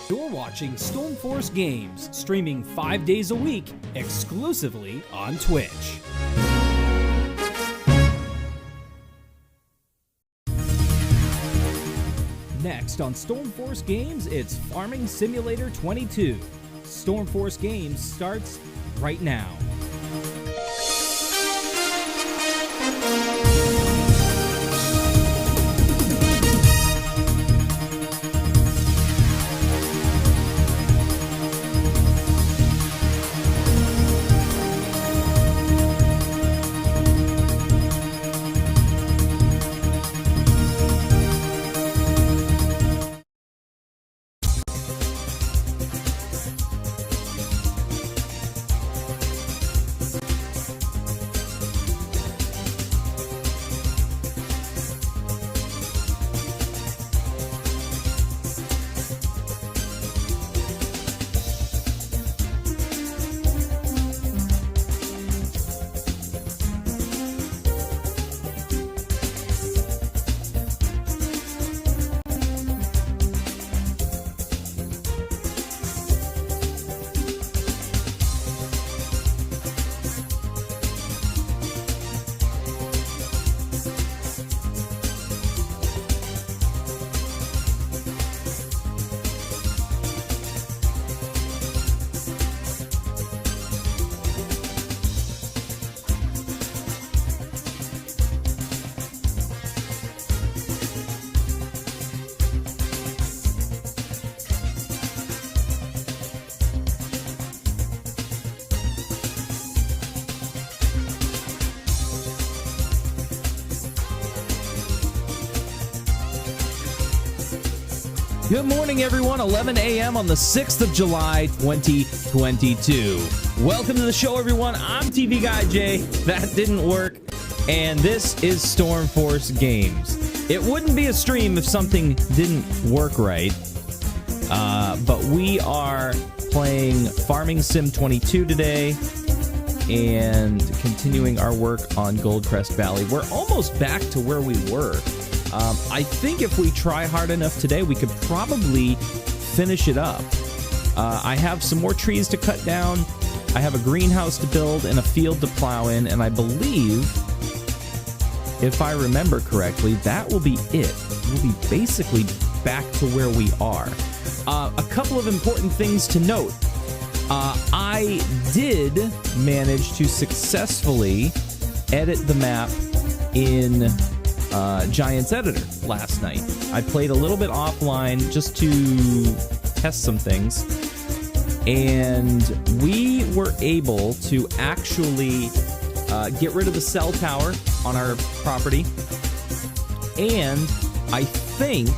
You're watching Stormforce Games, streaming 5 days a week, exclusively on Twitch. Next on Stormforce Games, it's Farming Simulator 22. Stormforce Games starts right now. Good morning, everyone. 11 a.m. on the 6th of July, 2022. Welcome to the show, everyone. I'm TV Guy Jay. That didn't work. And this is Stormforce Games. It wouldn't be a stream if something didn't work right. But we are playing Farming Sim 22 today and continuing our work on Goldcrest Valley. We're almost back to where we were. I think if we try hard enough today, we could probably finish it up. I have some more trees to cut down. I have a greenhouse to build and a field to plow in, and I believe, if I remember correctly, that will be it. We'll be basically back to where we are. A couple of important things to note. I did manage to successfully edit the map in Giant's Editor last night. I played a little bit offline just to test some things, and we were able to actually get rid of the cell tower on our property, and I think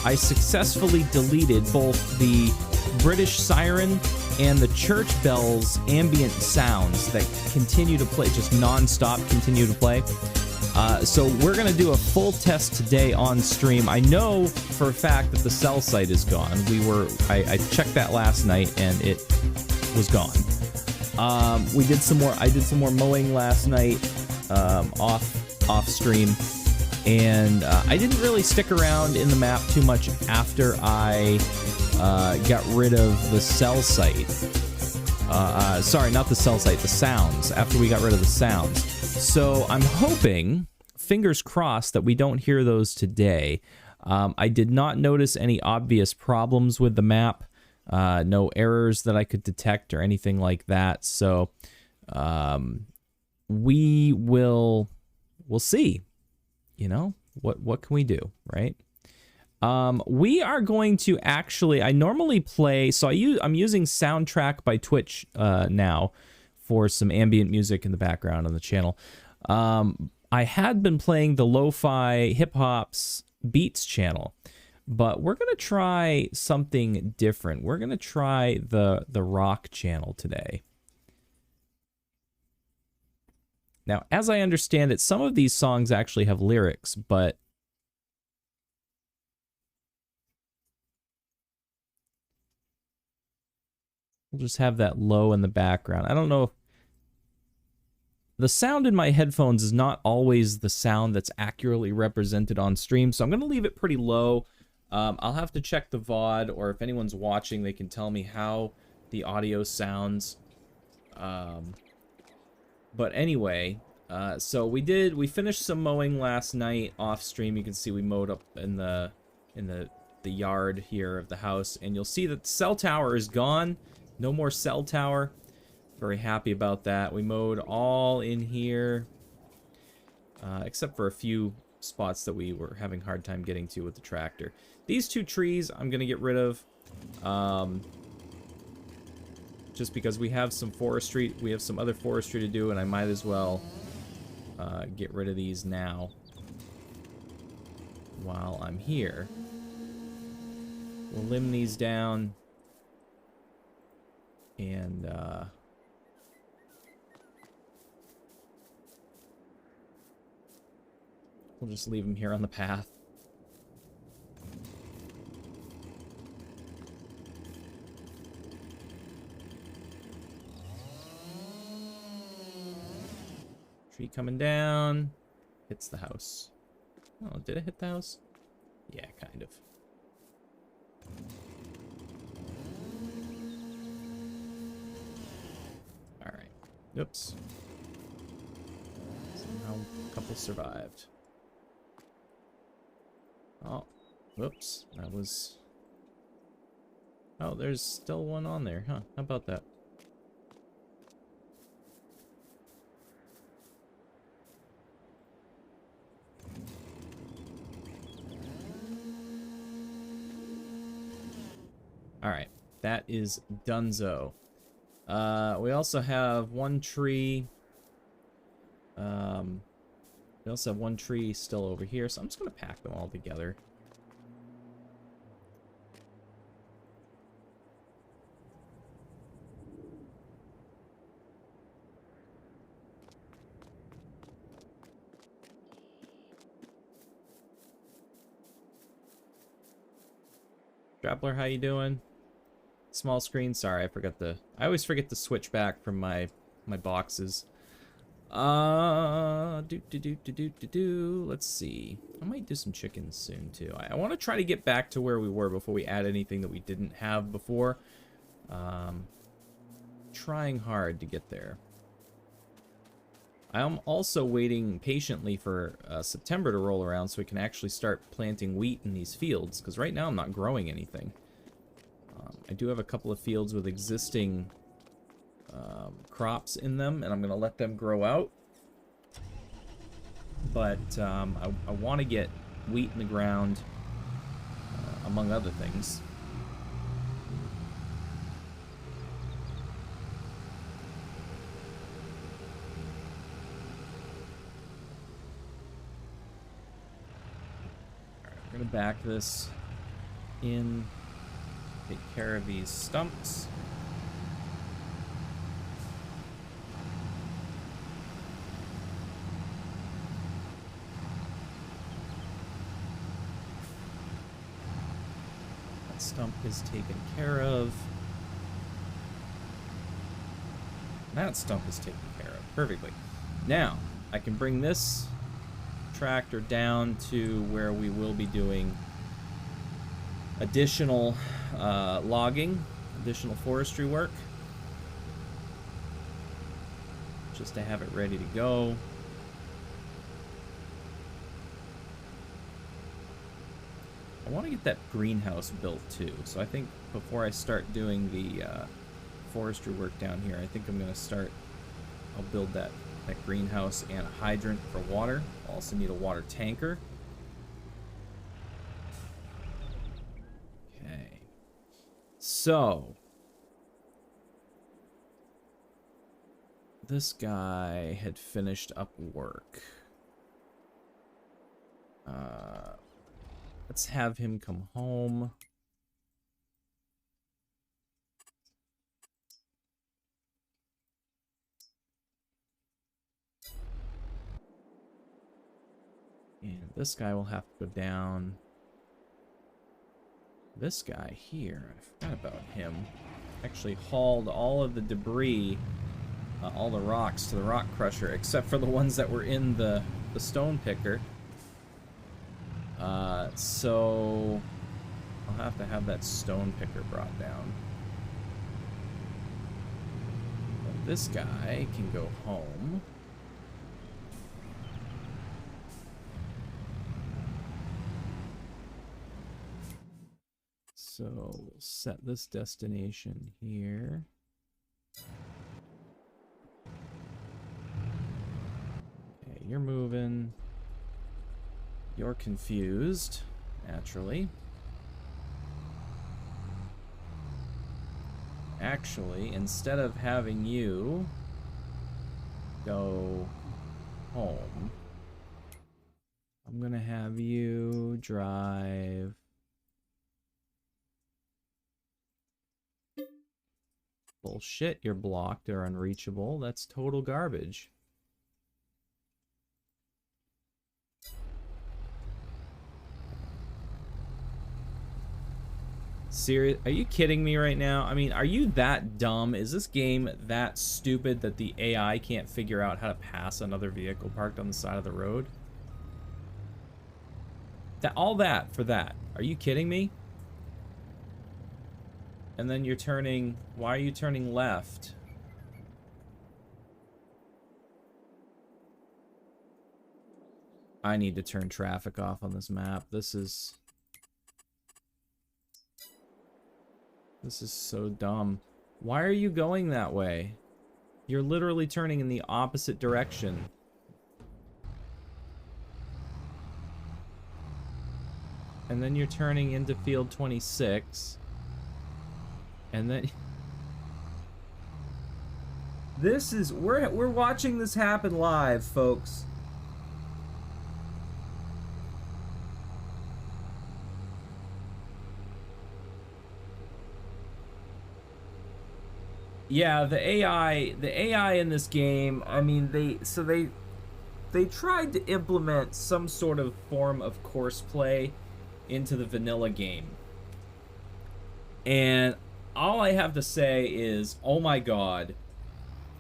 I successfully deleted both the British siren and the church bells ambient sounds that continue to play, just non-stop continue to play. So we're going to do a full test today on stream. I know for a fact that the cell site is gone. I checked that last night and it was gone. I did some more mowing last night off stream, and I didn't really stick around in the map too much after I got rid of the cell site. Sorry, not the cell site, the sounds. After we got rid of the sounds. So I'm hoping, fingers crossed, that we don't hear those today. I did not notice any obvious problems with the map, no errors that I could detect or anything like that. So we'll see. You know, what can we do, right? We are going to actually, I normally play, so I'm using Soundtrack by Twitch now for some ambient music in the background on the channel. I had been playing the Lo-Fi Hip Hop's Beats channel, but we're going to try something different. We're going to try the Rock channel today. Now, as I understand it, some of these songs actually have lyrics, but we'll just have that low in the background. I don't know if the sound in my headphones is not always the sound that's accurately represented on stream, so I'm going to leave it pretty low. I'll have to check the VOD, or if anyone's watching, they can tell me how the audio sounds. But anyway, so we finished some mowing last night off stream. You can see we mowed up in the yard here of the house, and you'll see that the cell tower is gone. No more cell tower. Very happy about that. We mowed all in here, except for a few spots that we were having a hard time getting to with the tractor. These two trees I'm gonna get rid of, just because we have some forestry, we have some other forestry to do, and I might as well get rid of these now while I'm here. We'll limb these down, and we'll just leave them here on the path. Tree coming down. Hits the house. Oh, did it hit the house? Yeah, kind of. Alright. Oops. Somehow a couple survived. Oh, whoops. That was... Oh, there's still one on there, huh? How about that? Alright, that is donezo. We also have one tree. We also have one tree still over here, so I'm just going to pack them all together. Grappler, how you doing? Small screen. Sorry, I always forget to switch back from my boxes. Let's see. I might do some chickens soon too. I want to try to get back to where we were before we add anything that we didn't have before. Trying hard to get there. I am also waiting patiently for September to roll around so we can actually start planting wheat in these fields, because right now I'm not growing anything. I do have a couple of fields with existing crops in them, and I'm going to let them grow out. But I want to get wheat in the ground, among other things. Gonna back this in, take care of these stumps. That stump is taken care of. That stump is taken care of perfectly. Now I can bring this tractor down to where we will be doing additional logging, additional forestry work, just to have it ready to go. I want to get that greenhouse built too, so I think before I start doing the forestry work down here, I think I'm going to start, I'll build that greenhouse and a hydrant for water. I'll also need a water tanker. Okay. So this guy had finished up work. Let's have him come home. And this guy will have to go down. This guy here, I forgot about him. Actually hauled all of the debris, all the rocks to the rock crusher, except for the ones that were in the stone picker. So I'll have to have that stone picker brought down. But this guy can go home. So we'll set this destination here. Okay, you're moving. You're confused, naturally. Actually, instead of having you go home, I'm gonna have you drive bullshit. You're blocked or unreachable. That's total garbage. Serious? Are you kidding me right now? I mean, are you that dumb? Is this game that stupid that the AI can't figure out how to pass another vehicle parked on the side of the road? All that for that. Are you kidding me? And then you're turning... Why are you turning left? I need to turn traffic off on this map. This is so dumb. Why are you going that way? You're literally turning in the opposite direction. And then you're turning into field 26. And then... This is... We're watching this happen live, folks. Yeah, the AI in this game, I mean, they tried to implement some sort of form of course play into the vanilla game. And all I have to say is, oh my god,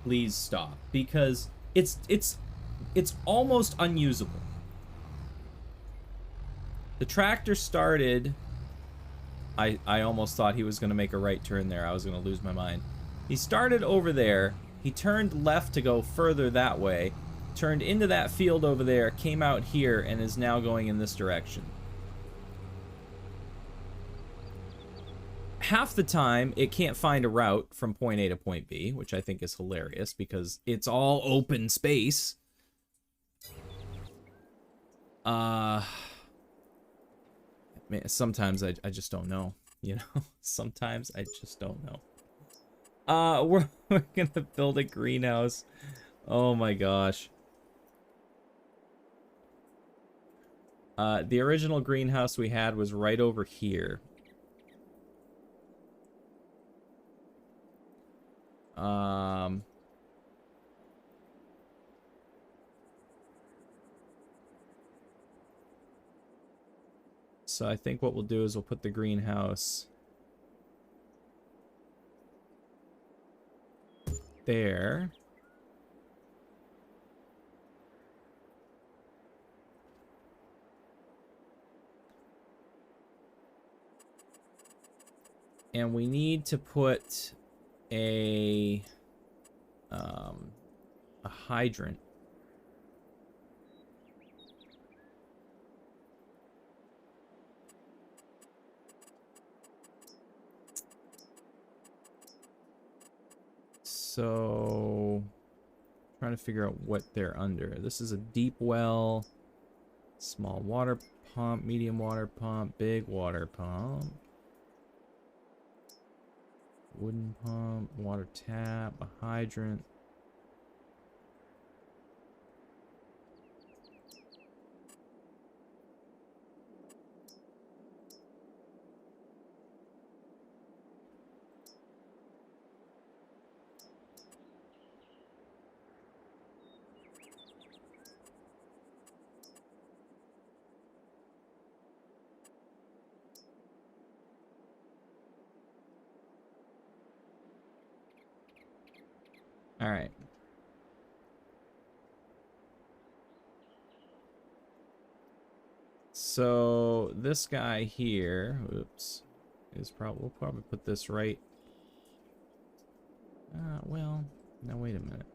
please stop, because it's almost unusable. The tractor started, I almost thought he was going to make a right turn there. I was going to lose my mind. He started over there, he turned left to go further that way, turned into that field over there, came out here, and is now going in this direction. Half the time, it can't find a route from point A to point B, which I think is hilarious, because it's all open space. Man, sometimes I just don't know, you know? Sometimes I just don't know. We're gonna build a greenhouse. Oh my gosh. The original greenhouse we had was right over here. So I think what we'll do is we'll put the greenhouse there. And we need to put a hydrant. So, trying to figure out what they're under. This is a deep well, small water pump, medium water pump, big water pump, wooden pump, water tap, a hydrant. All right. So this guy here, oops, is probably, we'll probably put this right. Well, now wait a minute.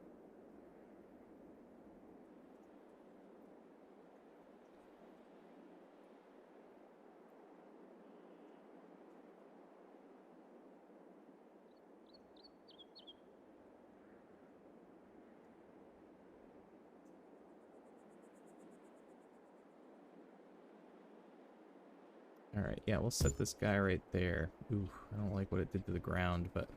Alright, yeah, we'll set this guy right there. Ooh, I don't like what it did to the ground, but...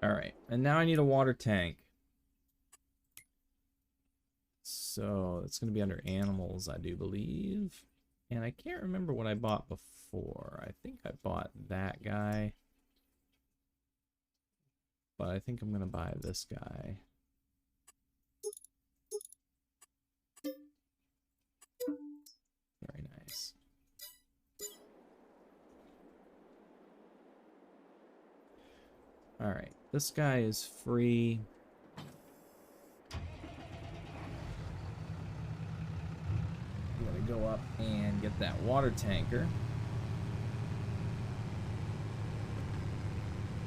Alright, and now I need a water tank. So, it's going to be under animals, I do believe. And I can't remember what I bought before. I think I bought that guy. But I think I'm going to buy this guy. Very nice. Alright, this guy is free. I'm gonna go up and get that water tanker.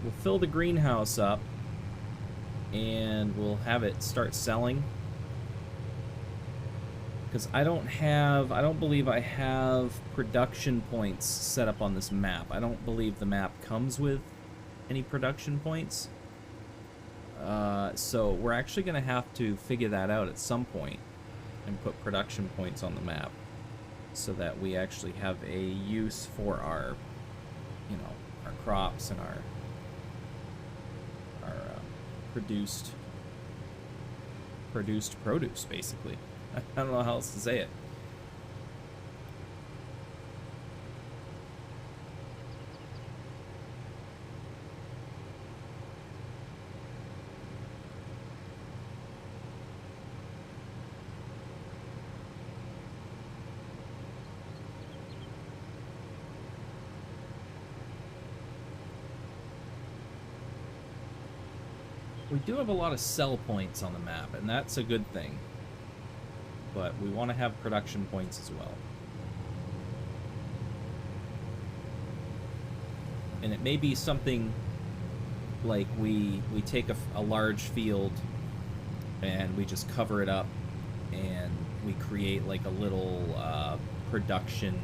We'll fill the greenhouse up and we'll have it start selling. Because I don't believe I have production points set up on this map. I don't believe the map comes with any production points. So we're actually going to have to figure that out at some point and put production points on the map so that we actually have a use for our, you know, our crops and our produced produce, basically. I don't know how else to say it. We do have a lot of sell points on the map, and that's a good thing. But we want to have production points as well. And it may be something like we take a large field and we just cover it up and we create like a little production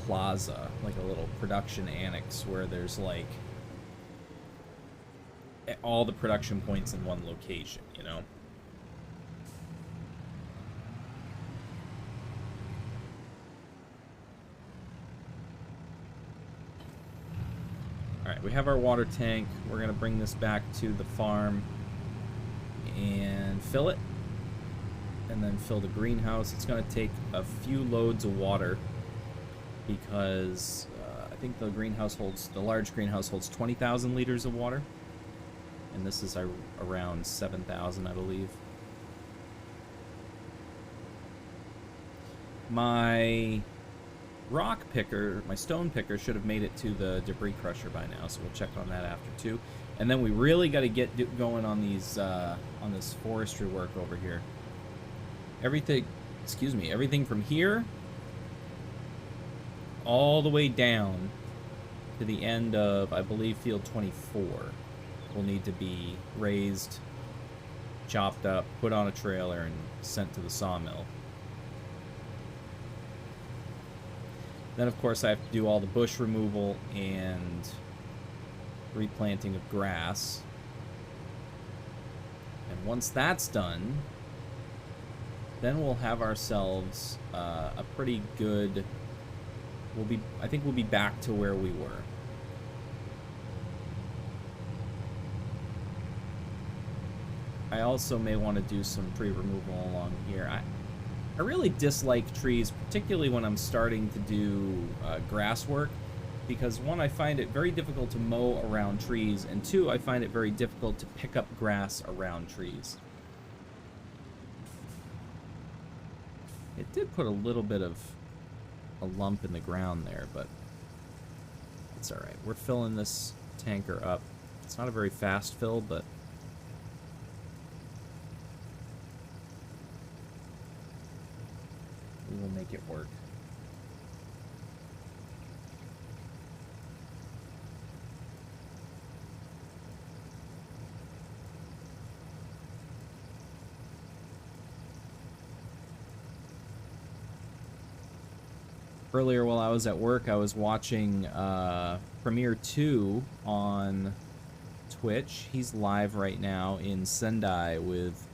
plaza, like a little production annex where there's like all the production points in one location, you know? Alright, we have our water tank. We're going to bring this back to the farm and fill it. And then fill the greenhouse. It's going to take a few loads of water because I think the large greenhouse holds 20,000 liters of water. And this is around 7,000, I believe. My rock picker, my stone picker, should have made it to the debris crusher by now, so we'll check on that after too. And then we really got to get going on these on this forestry work over here. Everything from here all the way down to the end of, I believe, field 24 will need to be raised, chopped up, put on a trailer, and sent to the sawmill. Then, of course, I have to do all the bush removal and replanting of grass. And once that's done, then we'll have ourselves a pretty good... I think we'll be back to where we were. I also may want to do some tree removal along here. I really dislike trees, particularly when I'm starting to do grass work, because one, I find it very difficult to mow around trees, and two, I find it very difficult to pick up grass around trees. It did put a little bit of a lump in the ground there, but it's all right. We're filling this tanker up. It's not a very fast fill, but we will make it work. Earlier while I was at work, I was watching Premiere 2 on Twitch. He's live right now in Sendai with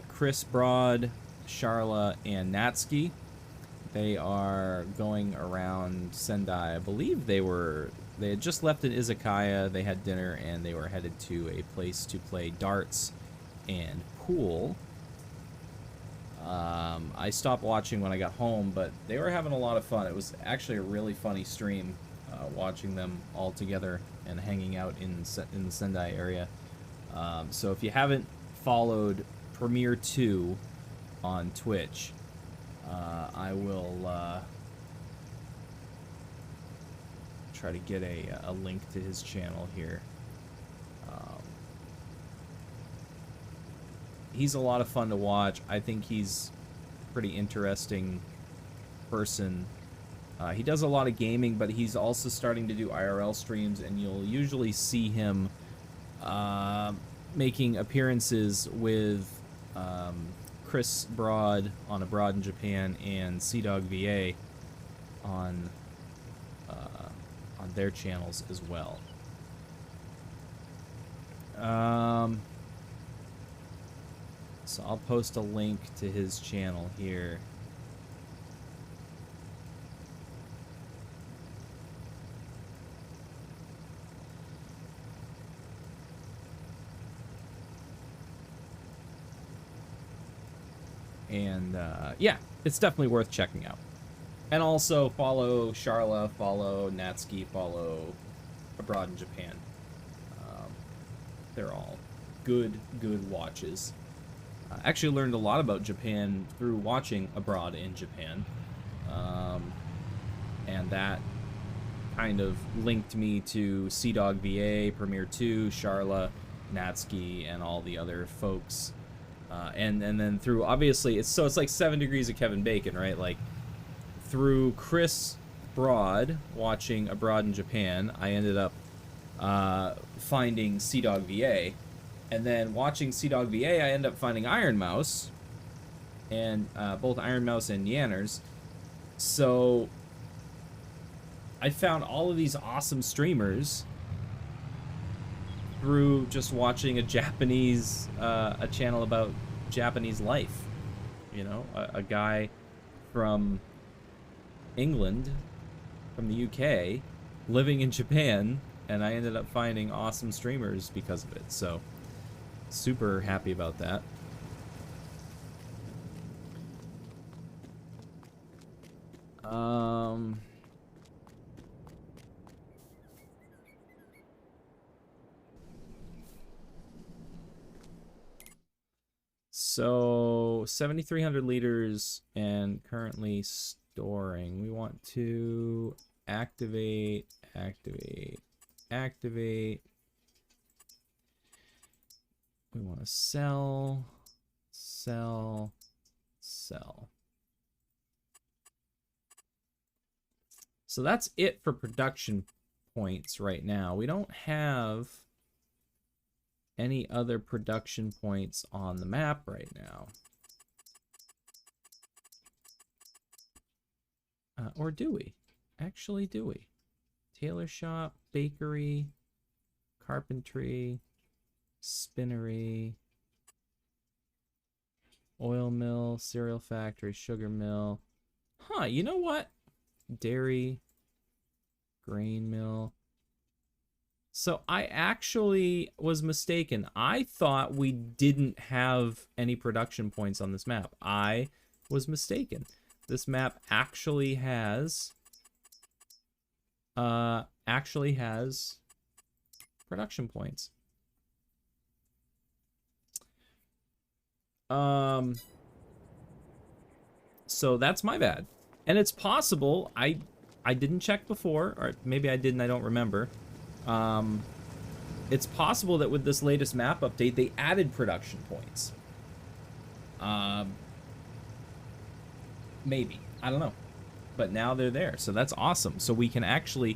Chris Broad, Sharla, and Natsuki. They are going around Sendai. I believe they had just left an izakaya, they had dinner, and they were headed to a place to play darts and pool. I stopped watching when I got home, but they were having a lot of fun. It was actually a really funny stream, watching them all together and hanging out in the Sendai area. So if you haven't followed Premiere 2 on Twitch, I will try to get a link to his channel here. He's a lot of fun to watch. I think he's a pretty interesting person. He does a lot of gaming, but he's also starting to do IRL streams, and you'll usually see him making appearances with Chris Broad on Abroad in Japan and CDog VA on their channels as well. So I'll post a link to his channel here. And yeah, it's definitely worth checking out. And also follow Sharla, follow Natsuki, follow Abroad in Japan. They're all good watches. I actually learned a lot about Japan through watching Abroad in Japan. And that kind of linked me to CDog VA, Premiere 2, Sharla, Natsuki, and all the other folks. And then through, obviously, it's like 7 degrees of Kevin Bacon, right? Like, through Chris Broad watching Abroad in Japan, I ended up finding CDog VA. And then watching CDog VA, I ended up finding Iron Mouse. And both Iron Mouse and Yanners. So I found all of these awesome streamers through just watching a Japanese, a channel about Japanese life. You know, a guy from England, from the UK, living in Japan, and I ended up finding awesome streamers because of it. So, super happy about that. So 7,300 liters and currently storing. We want to activate. We want to sell. So that's it for production points right now. We don't have any other production points on the map right now. Or do we? Actually, do we? Tailor shop, bakery, carpentry, spinnery, oil mill, cereal factory, sugar mill. Huh, you know what? Dairy, grain mill, So I actually was mistaken. I thought we didn't have any production points on this map. I was mistaken. This map actually has production points. So that's my bad. And it's possible I didn't check before, or maybe I didn't, I don't remember. It's possible that with this latest map update, they added production points. Maybe. I don't know. But now they're there, so that's awesome. So we can actually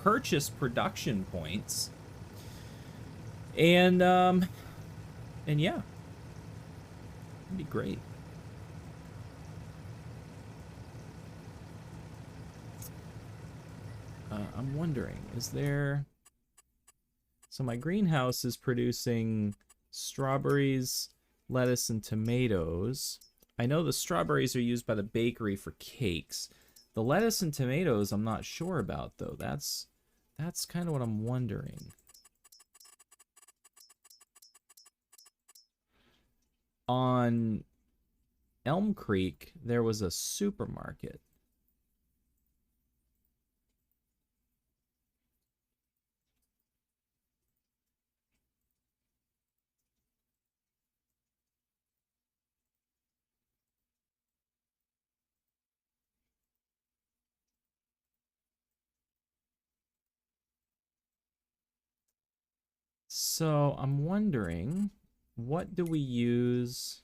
purchase production points. And yeah. That'd be great. I'm wondering, is there... So my greenhouse is producing strawberries, lettuce, and tomatoes. I know the strawberries are used by the bakery for cakes. The lettuce and tomatoes I'm not sure about, though. That's kind of what I'm wondering. On Elm Creek, there was a supermarket. So I'm wondering, what do we use?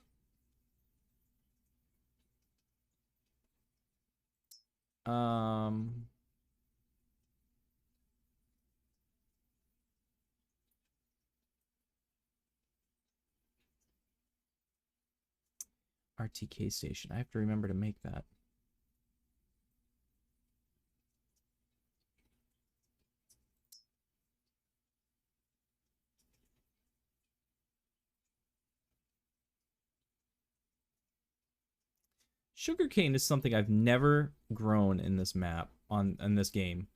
RTK station. I have to remember to make that. Sugarcane is something I've never grown in this map, in this game.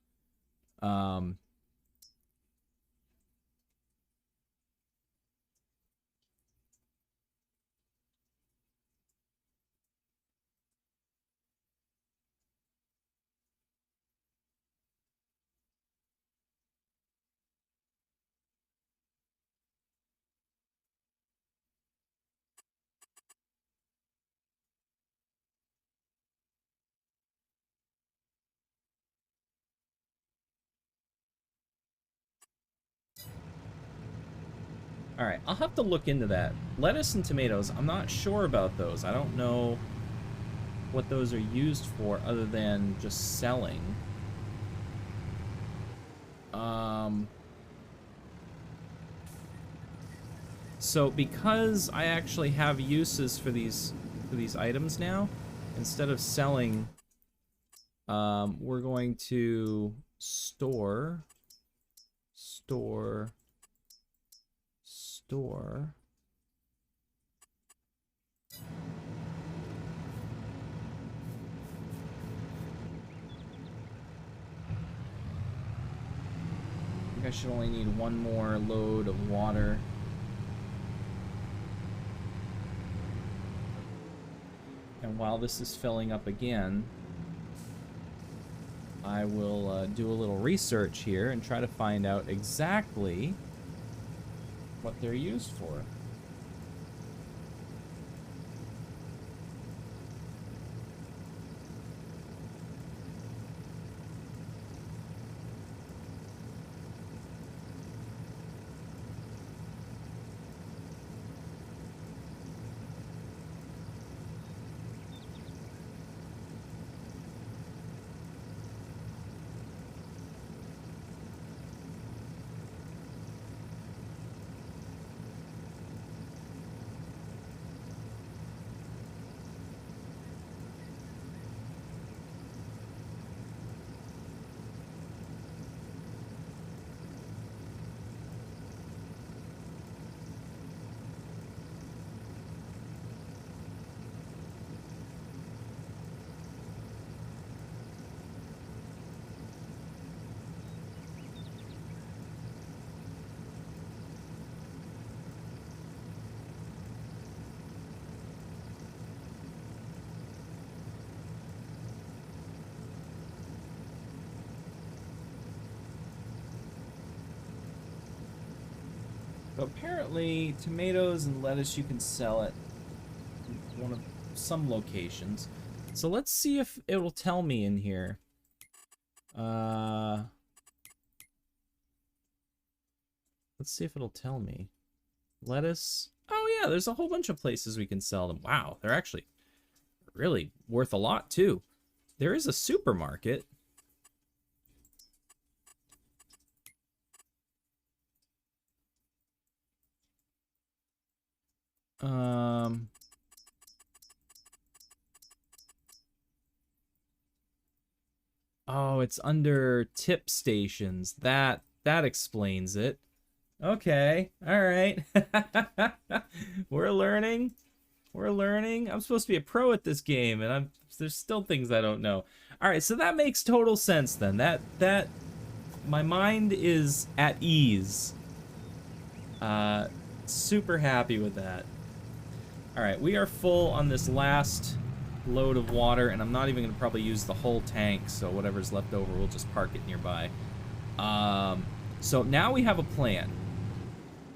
All right, I'll have to look into that. Lettuce and tomatoes, I'm not sure about those. I don't know what those are used for other than just selling. So because I actually have uses for these items now, instead of selling, we're going to store. I think I should only need one more load of water. And while this is filling up again, I will do a little research here and try to find out exactly what they're used for. So apparently, tomatoes and lettuce, you can sell at some locations. So let's see if it'll tell me in here. Let's see if it'll tell me. Lettuce. Oh yeah, there's a whole bunch of places we can sell them. Wow, they're actually really worth a lot too. There is a supermarket. Oh, it's under tip stations. That explains it. Okay, all right. We're learning. We're learning. I'm supposed to be a pro at this game, and there's still things I don't know. All right, so that makes total sense then. That my mind is at ease. Super happy with that. All right, we are full on this last load of water, and I'm not even gonna probably use the whole tank, so whatever's left over, we'll just park it nearby. So now we have a plan,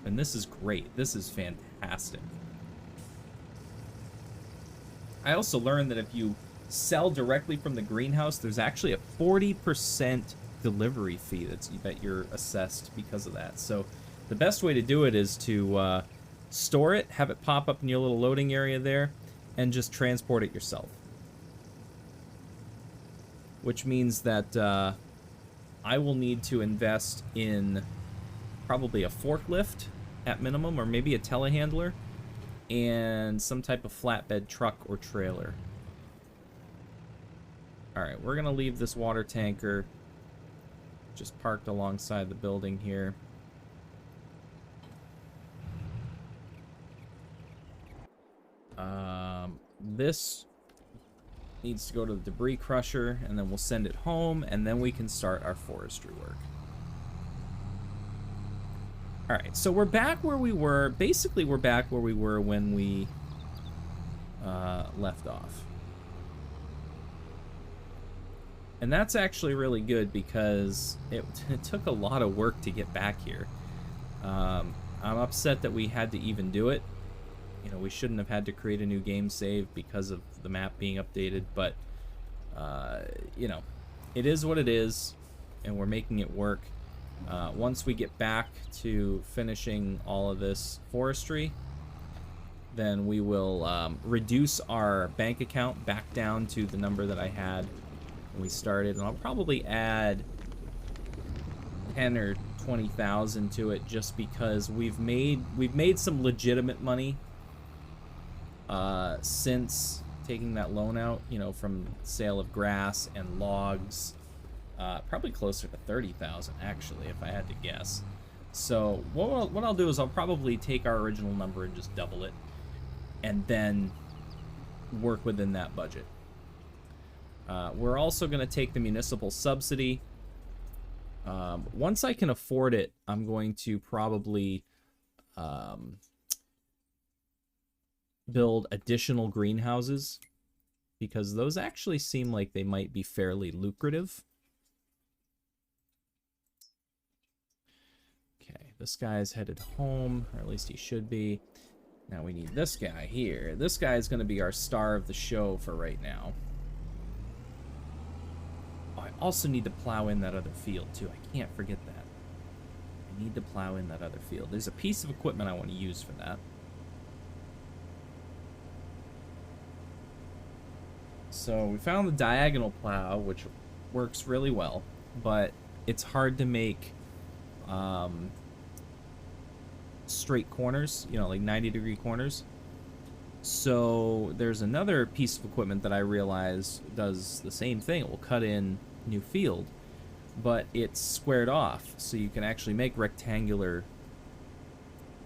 and this is great. This is fantastic. I also learned that if you sell directly from the greenhouse, there's actually a 40% delivery fee that you're assessed because of that. So the best way to do it is to store it, have it pop up in your little loading area there, and just transport it yourself. Which means that I will need to invest in probably a forklift at minimum, or maybe a telehandler, and some type of flatbed truck or trailer. Alright, we're gonna leave this water tanker just parked alongside the building here. This needs to go to the debris crusher, and then we'll send it home, and then we can start our forestry work. Alright, so we're back where we were. Basically, we're back where we were when we left off. And that's actually really good because it took a lot of work to get back here. I'm upset that we had to even do it. You know, we shouldn't have had to create a new game save because of the map being updated, but, you know, it is what it is, and we're making it work. Once we get back to finishing all of this forestry, then we will reduce our bank account back down to the number that I had when we started, and I'll probably add 10 or 20,000 to it just because we've made some legitimate money since taking that loan out, you know, from sale of grass and logs. Probably closer to 30,000 actually, if I had to guess. So what I'll do is I'll probably take our original number and just double it, and then work within that budget. We're also going to take the municipal subsidy. Once I can afford it, I'm going to probably build additional greenhouses, because those actually seem like they might be fairly lucrative. Okay, this guy's headed home, or at least he should be. Now we need this guy here. This guy is going to be our star of the show for right now. Oh, I also need to plow in that other field too. I can't forget that. I need to plow in that other field. There's a piece of equipment I want to use for that. So we found the diagonal plow, which works really well, but it's hard to make straight corners, you know, like 90-degree corners. So there's another piece of equipment that I realized does the same thing. It will cut in new field, but it's squared off, so you can actually make rectangular,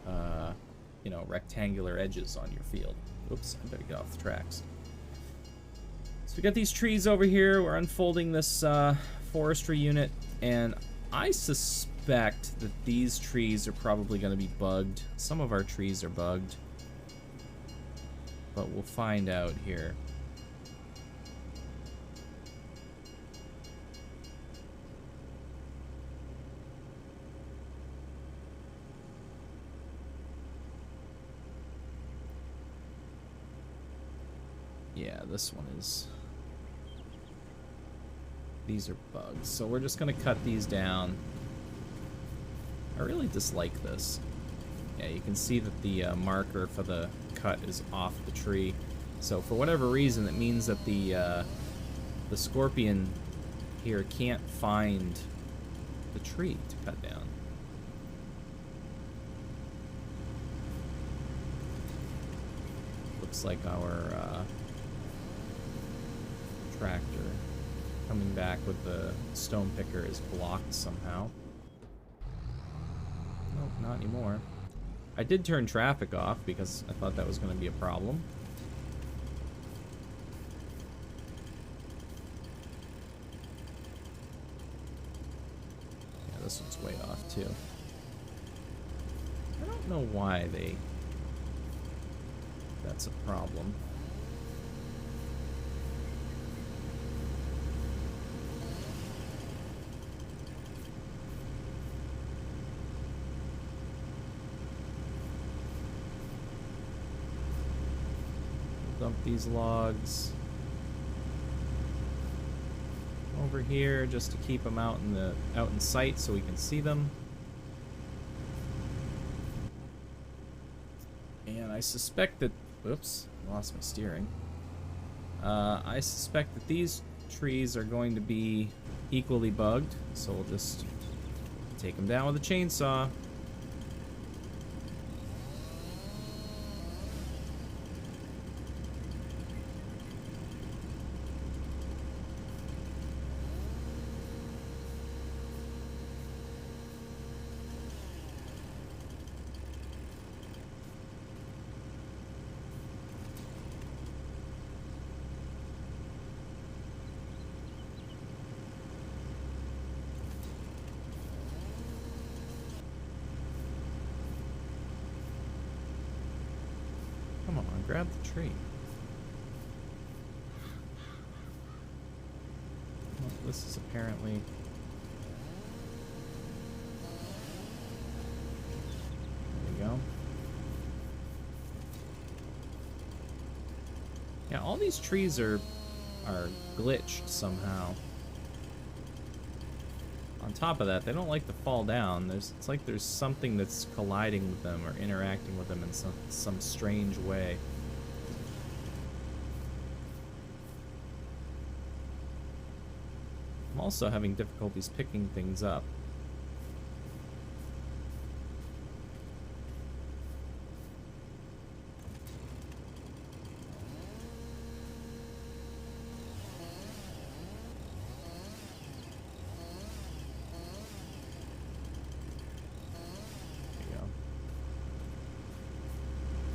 you know, rectangular edges on your field. Oops, I better get off the tracks. So we got these trees over here. We're unfolding this forestry unit, and I suspect that these trees are probably going to be bugged. Some of our trees are bugged, but we'll find out here. Yeah, this one is... These are bugs. So we're just going to cut these down. I really dislike this. Yeah, you can see that the marker for the cut is off the tree. So for whatever reason, it means that the scorpion here can't find the tree to cut down. Looks like our tractor coming back with the stone picker is blocked somehow. Nope, not anymore. I did turn traffic off because I thought that was going to be a problem. Yeah, this one's way off too. I don't know why that's a problem. Dump these logs over here just to keep them out in sight so we can see them. And I suspect that, oops, lost my steering. I suspect that these trees are going to be equally bugged, so we'll just take them down with a chainsaw. Come on, grab the tree. Well, this is apparently... There we go. Yeah, all these trees are glitched somehow. On top of that, they don't like to fall down. It's like there's something that's colliding with them or interacting with them in some strange way. I'm also having difficulties picking things up.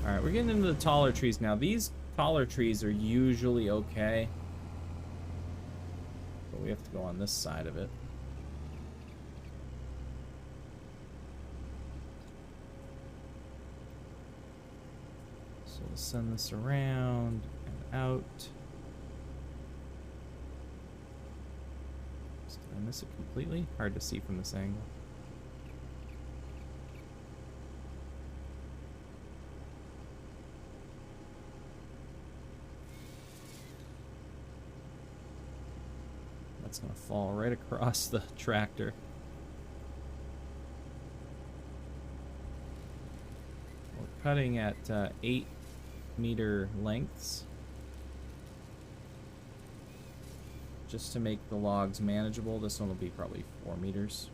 Alright, we're getting into the taller trees now. These taller trees are usually okay. But we have to go on this side of it. So we'll send this around and out. Did I miss it completely? Hard to see from this angle. That's gonna fall right across the tractor. We're cutting at 8-meter lengths just to make the logs manageable. This one will be probably 4 meters.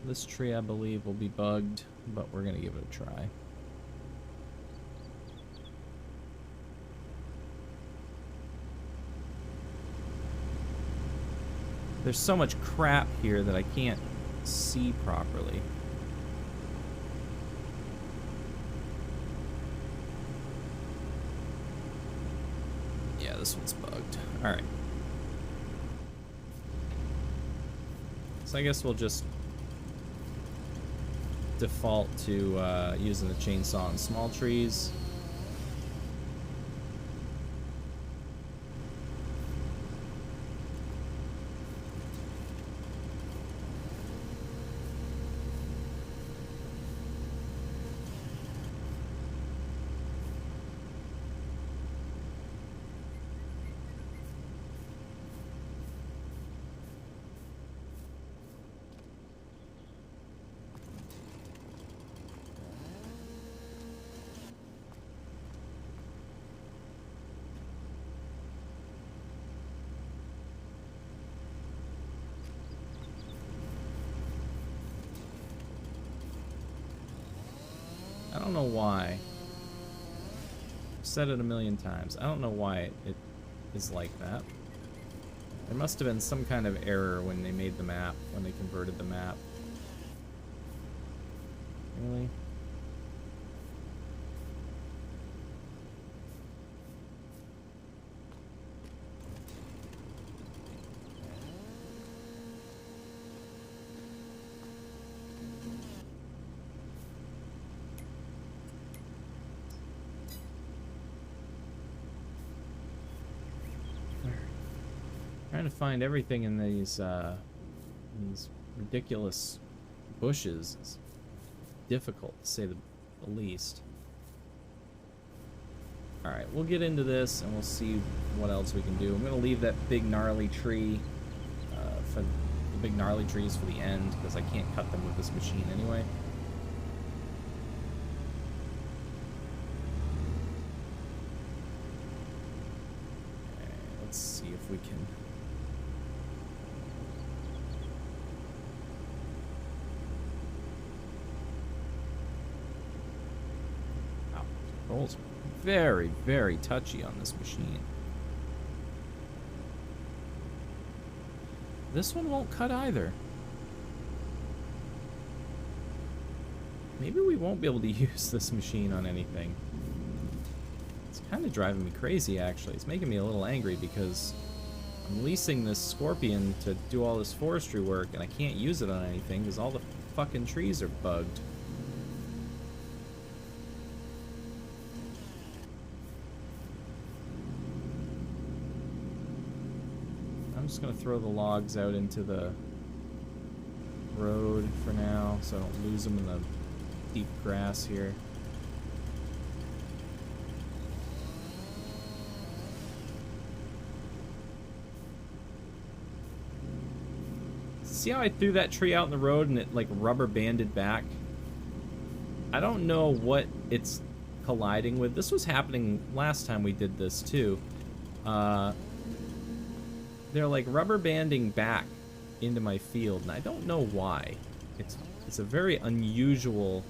This tree, I believe, will be bugged, but we're going to give it a try. There's so much crap here that I can't see properly. Yeah, this one's bugged. All right. So I guess we'll just default to using the chainsaw on small trees. don't know why. I've said it a million times. I don't know why it is like that. There must have been some kind of error when they made the map, when they converted the map. Really? Trying to find everything in these ridiculous bushes is difficult, to say the least. Alright, we'll get into this and we'll see what else we can do. I'm going to leave that big gnarly tree for the big gnarly trees for the end, because I can't cut them with this machine anyway. Okay, let's see if we can... Controls very, very touchy on this machine. This one won't cut either. Maybe we won't be able to use this machine on anything. It's kind of driving me crazy, actually. It's making me a little angry because I'm leasing this Scorpion to do all this forestry work, and I can't use it on anything because all the fucking trees are bugged. I'm just going to throw the logs out into the road for now so I don't lose them in the deep grass here. See how I threw that tree out in the road and it like rubber banded back? I don't know what it's colliding with. This was happening last time we did this too. They're like rubber banding back into my field, and I don't know why. It's a very unusual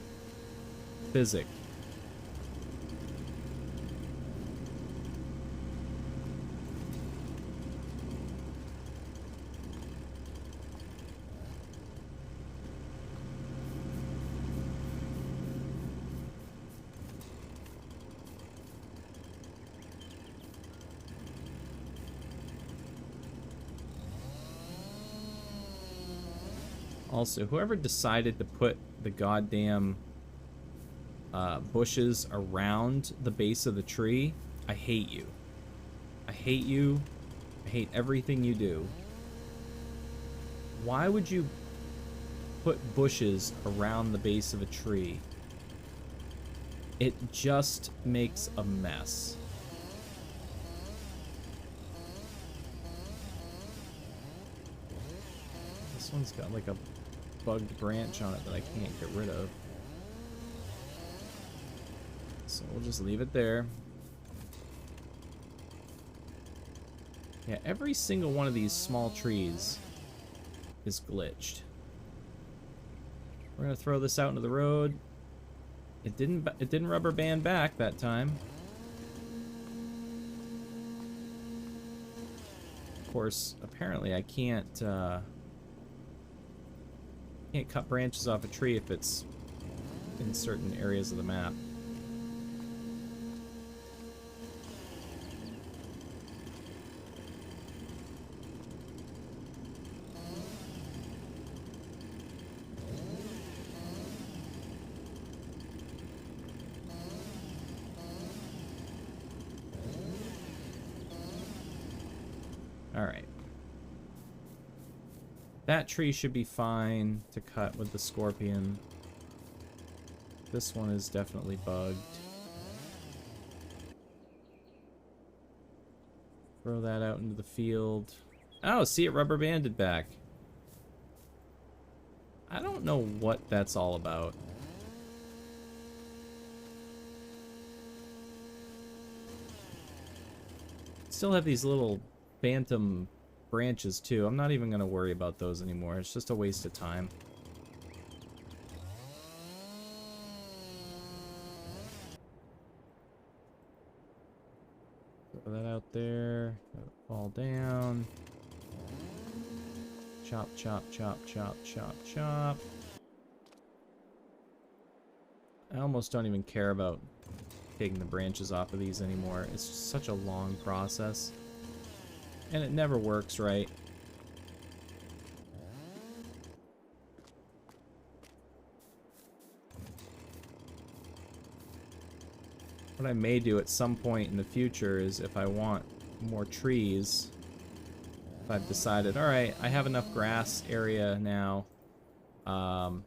physics. Also, whoever decided to put the goddamn bushes around the base of the tree, I hate you. I hate you. I hate everything you do. Why would you put bushes around the base of a tree? It just makes a mess. This one's got like a bugged branch on it that I can't get rid of. So we'll just leave it there. Yeah, every single one of these small trees is glitched. We're gonna throw this out into the road. It didn't rubber band back that time. Of course, apparently I can't cut branches off a tree if it's in certain areas of the map. All right. That tree should be fine to cut with the Scorpion. This one is definitely bugged. Throw that out into the field. Oh, see, it rubber banded back. I don't know what that's all about. Still have these little phantom branches too. I'm not even going to worry about those anymore. It's just a waste of time. Throw that out there. Let it fall down. Chop, chop, chop, chop, chop, chop. I almost don't even care about taking the branches off of these anymore. It's just such a long process. And it never works right. What I may do at some point in the future is, if I want more trees, if I've decided, alright, I have enough grass area now, what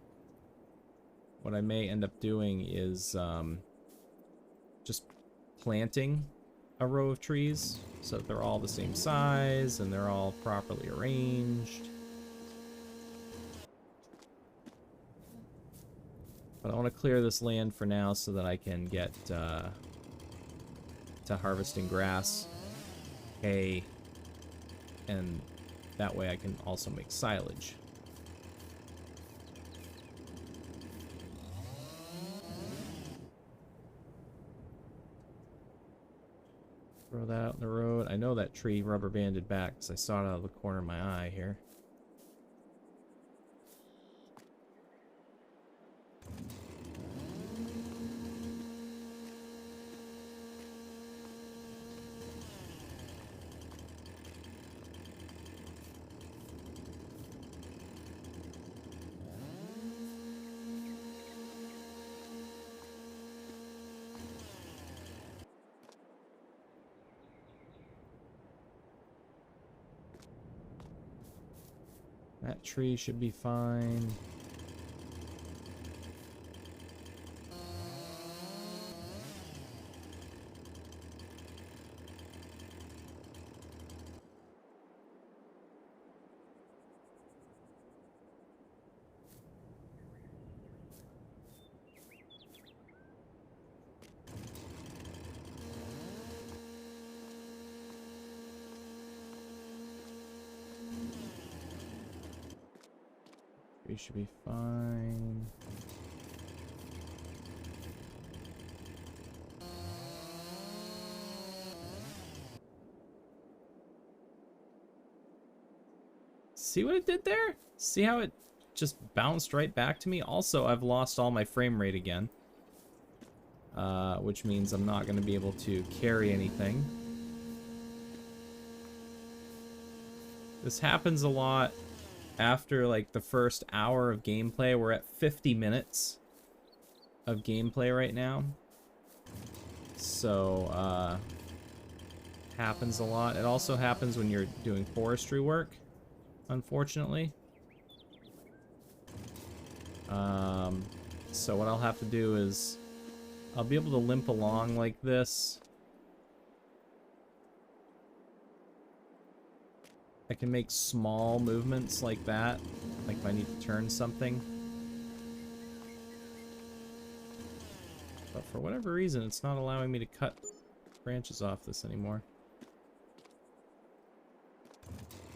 I may end up doing is just planting a row of trees so that they're all the same size and they're all properly arranged. But I want to clear this land for now so that I can get to harvesting grass, hay, and that way I can also make silage. Throw that out in the road. I know that tree rubber banded back because I saw it out of the corner of my eye here. That tree should be fine. We should be fine. See what it did there? See how it just bounced right back to me? Also, I've lost all my frame rate again. Which means I'm not going to be able to carry anything. This happens a lot. After like the first hour of gameplay, we're at 50 minutes of gameplay right now. So, happens a lot. It also happens when you're doing forestry work, unfortunately. So what I'll have to do is, I'll be able to limp along like this. I can make small movements like that, like if I need to turn something. But for whatever reason, it's not allowing me to cut branches off this anymore.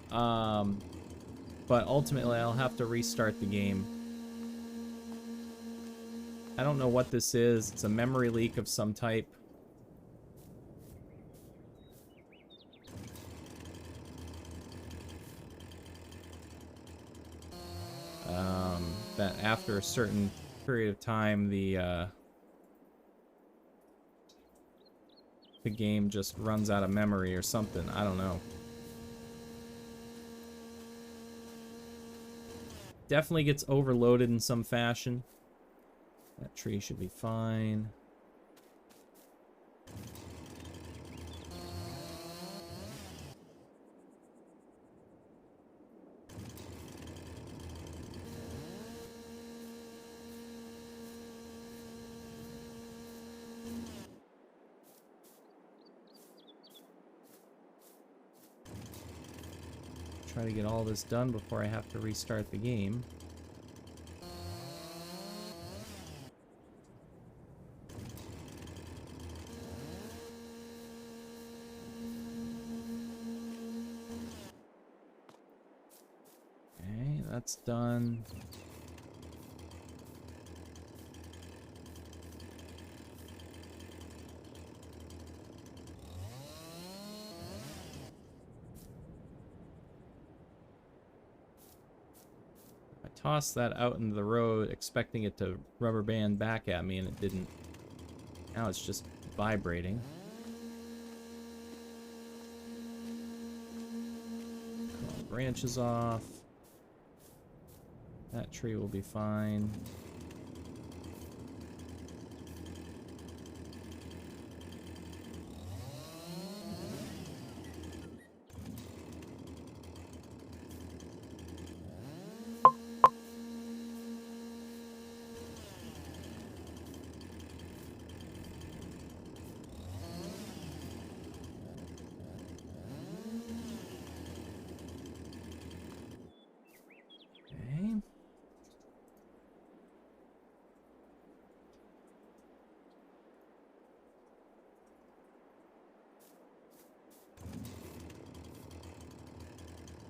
But ultimately, I'll have to restart the game. I don't know what this is. It's a memory leak of some type. That after a certain period of time, the game just runs out of memory or something. I don't know. Definitely gets overloaded in some fashion. That tree should be fine. Try to get all this done before I have to restart the game. Okay, that's done. tossed that out into the road expecting it to rubber band back at me, and it didn't. Now it's just vibrating. Cut all branches off. That tree will be fine.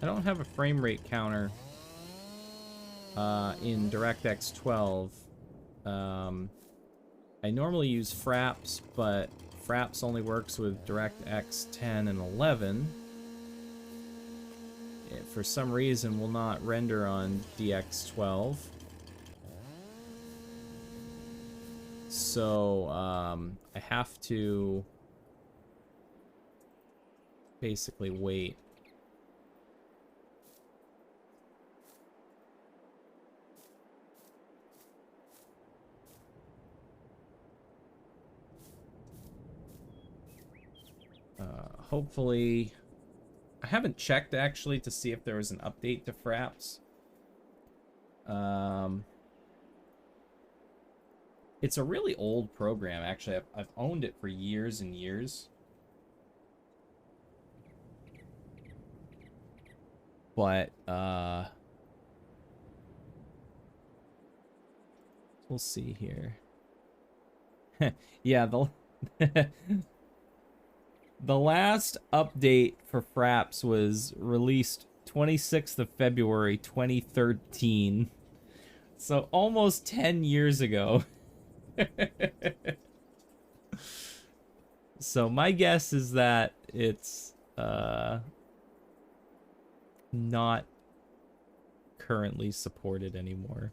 I don't have a frame rate counter in DirectX 12. I normally use Fraps, but Fraps only works with DirectX 10 and 11. It, for some reason, will not render on DX 12. So I have to basically wait. Hopefully, I haven't checked actually to see if there was an update to Fraps. It's a really old program, actually. I've owned it for years and years. But, we'll see here. Yeah, the last update for Fraps was released 26th of February 2013. So almost 10 years ago. So my guess is that it's not currently supported anymore.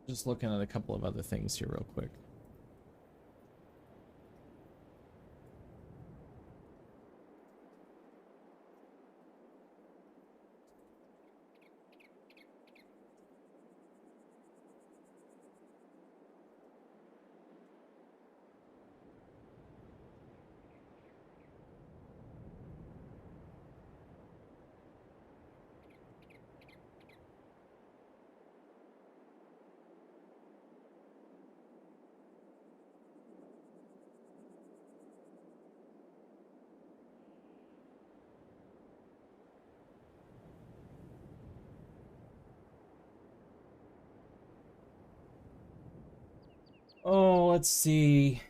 Just looking at a couple of other things here real quick. Oh, let's see.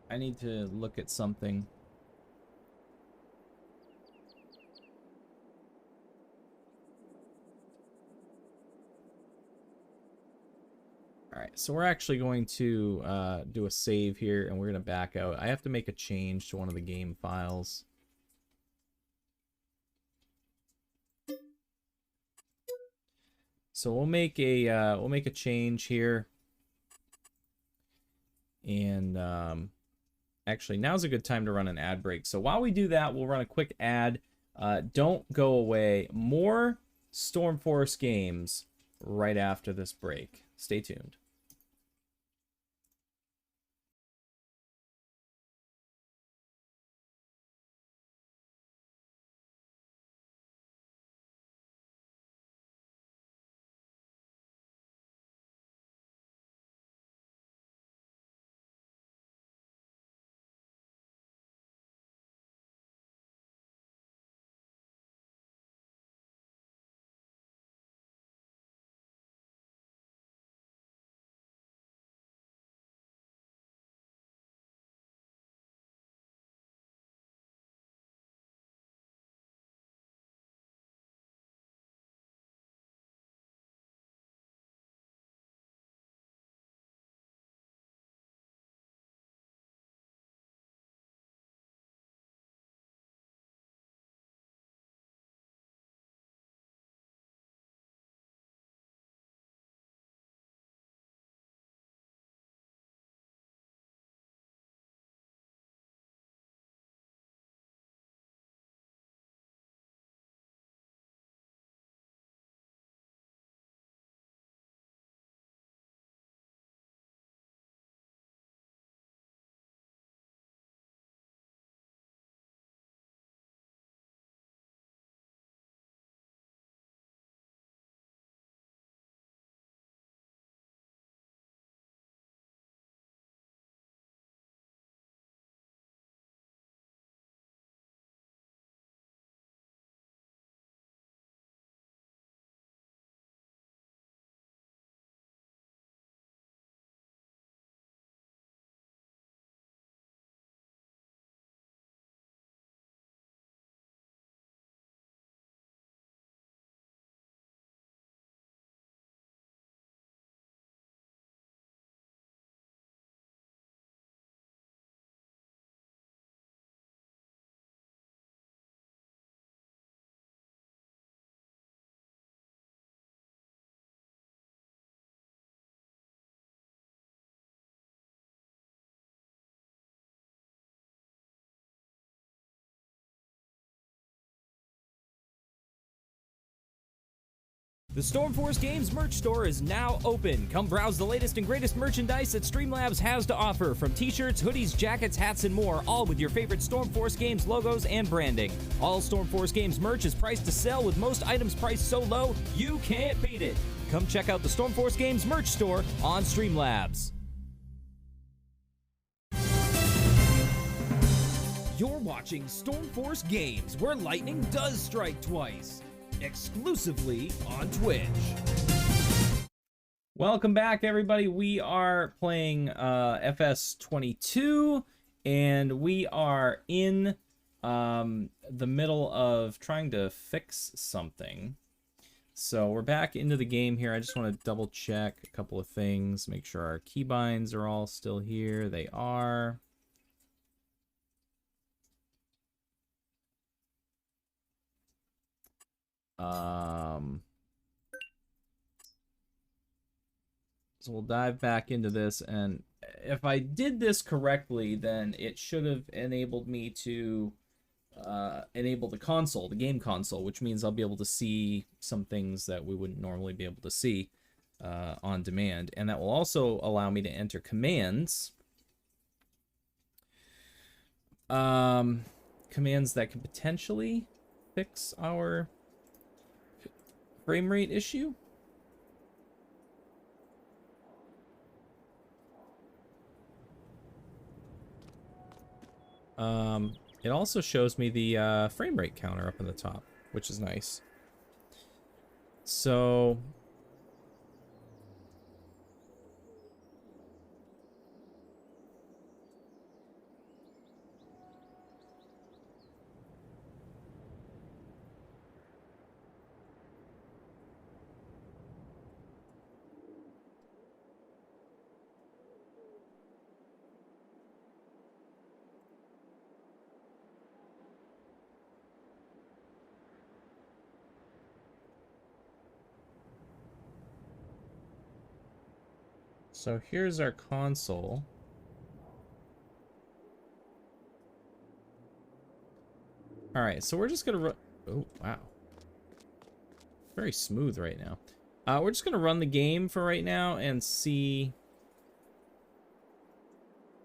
I need to look at something. Alright, so we're actually going to do a save here, and we're going to back out. I have to make a change to one of the game files. So we'll make a change here, and actually now's a good time to run an ad break. So while we do that, we'll run a quick ad. Don't go away. More Storm Force games right after this break. Stay tuned. The Stormforce Games merch store is now open. Come browse the latest and greatest merchandise that Streamlabs has to offer, from t-shirts, hoodies, jackets, hats, and more, all with your favorite Stormforce Games logos and branding. All Stormforce Games merch is priced to sell, with most items priced so low, you can't beat it. Come check out the Stormforce Games merch store on Streamlabs. You're watching Stormforce Games, where lightning does strike twice. Exclusively on Twitch. Welcome back, everybody. We are playing FS22, and we are in the middle of trying to fix something. So we're back into the game here. I just want to double check a couple of things, make sure our keybinds are all still here. They are. So we'll dive back into this, and if I did this correctly, then it should have enabled me to enable the console, the game console, which means I'll be able to see some things that we wouldn't normally be able to see on demand. And that will also allow me to enter commands. Commands that could potentially fix our frame rate issue. It also shows me the frame rate counter up in the top, which is nice. So So here's our console. All right, so we're just gonna run. Oh wow, very smooth right now. We're just gonna run the game for right now and see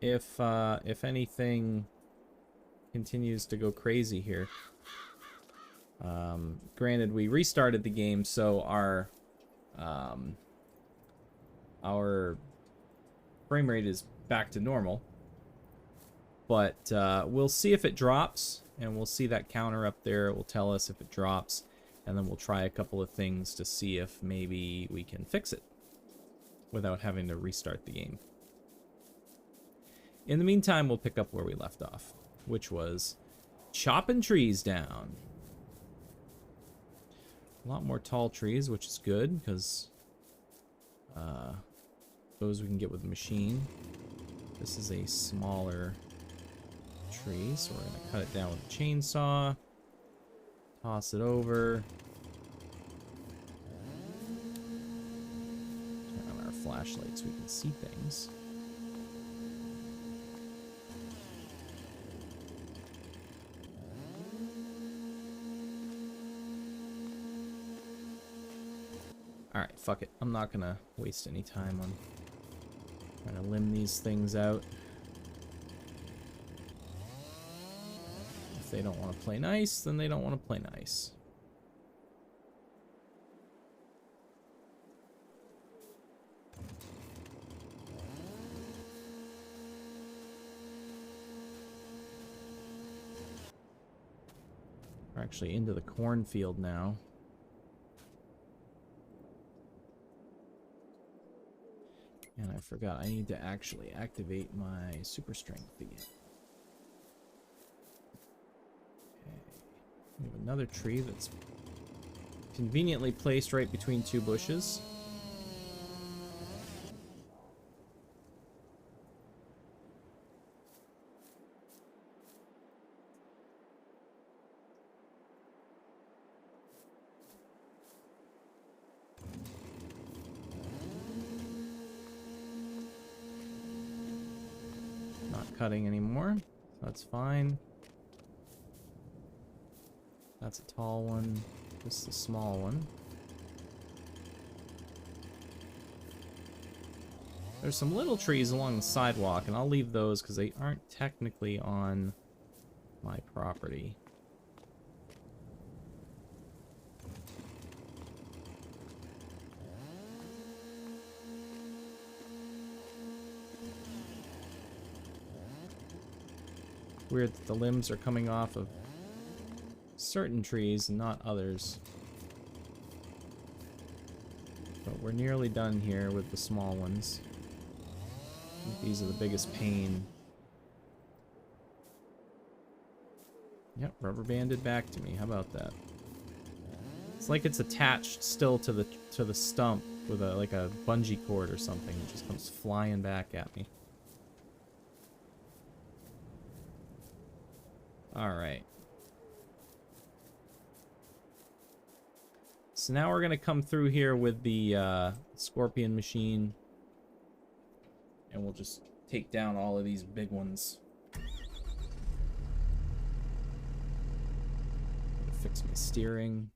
if anything continues to go crazy here. Granted, we restarted the game, so our frame rate is back to normal. But we'll see if it drops, and we'll see that counter up there. It will tell us if it drops, and then we'll try a couple of things to see if maybe we can fix it without having to restart the game. In the meantime, we'll pick up where we left off, which was chopping trees down. A lot more tall trees, which is good, because those we can get with the machine. This is a smaller tree, so we're going to cut it down with a chainsaw. Toss it over. Turn on our flashlight so we can see things. Alright, fuck it. I'm not gonna waste any time on trying to limb these things out. If they don't want to play nice, then they don't want to play nice. We're actually into the cornfield now. And I forgot, I need to actually activate my super strength again. Okay. We have another tree that's conveniently placed right between two bushes. Cutting anymore. That's fine. That's a tall one. This is a small one. There's some little trees along the sidewalk, and I'll leave those because they aren't technically on my property. Weird that the limbs are coming off of certain trees and not others. But we're nearly done here with the small ones. I think these are the biggest pain. Yep, rubber banded back to me. How about that? It's like it's attached still to the stump with like a bungee cord or something. It just comes flying back at me. Alright. So now we're going to come through here with the scorpion machine. And we'll just take down all of these big ones. Fix my steering.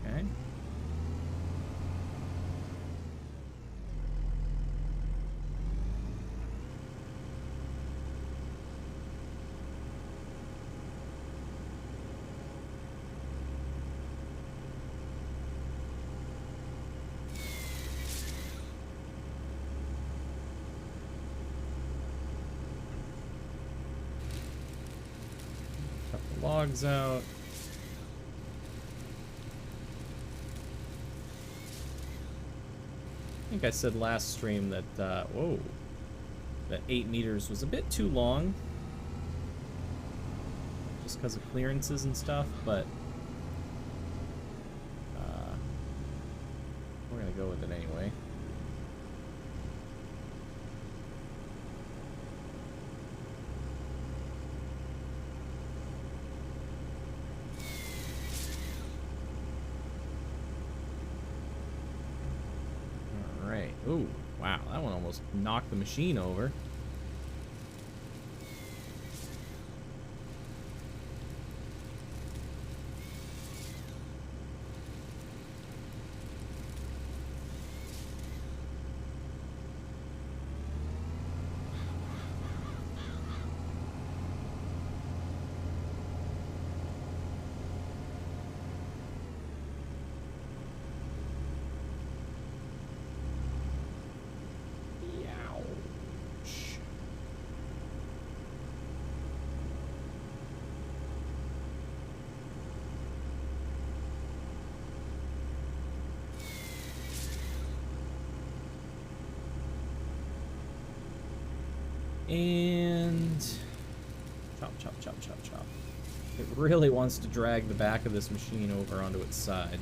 Okay. Logs out. I think I said last stream that, whoa, that 8 meters was a bit too long. Just because of clearances and stuff, but we're going to go with it anyway. Ooh, wow, that one almost knocked the machine over. And chop, chop, chop, chop, chop. It really wants to drag the back of this machine over onto its side.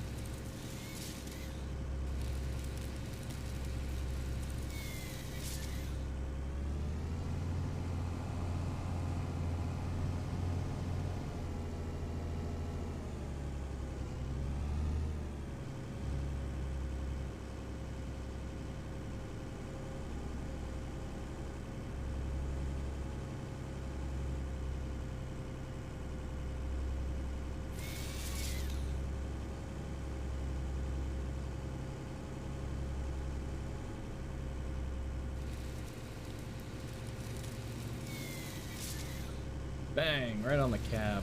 Bang, right on the cab.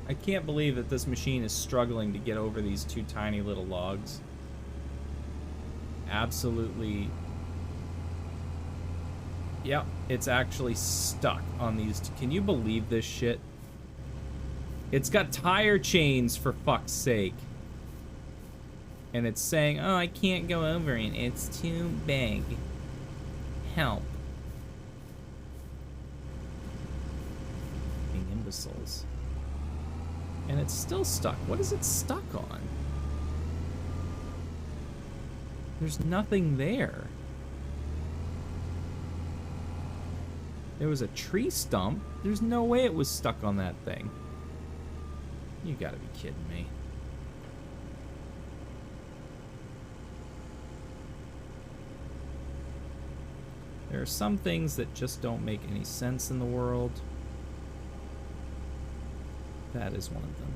I can't believe that this machine is struggling to get over these two tiny little logs. Absolutely. Yep, it's actually stuck on these. Can you believe this shit? It's got tire chains, for fuck's sake. And it's saying, oh, I can't go over it. It's too big. Help. Fucking imbeciles. And it's still stuck. What is it stuck on? There's nothing there. There was a tree stump. There's no way it was stuck on that thing. You gotta be kidding me. There are some things that just don't make any sense in the world. That is one of them.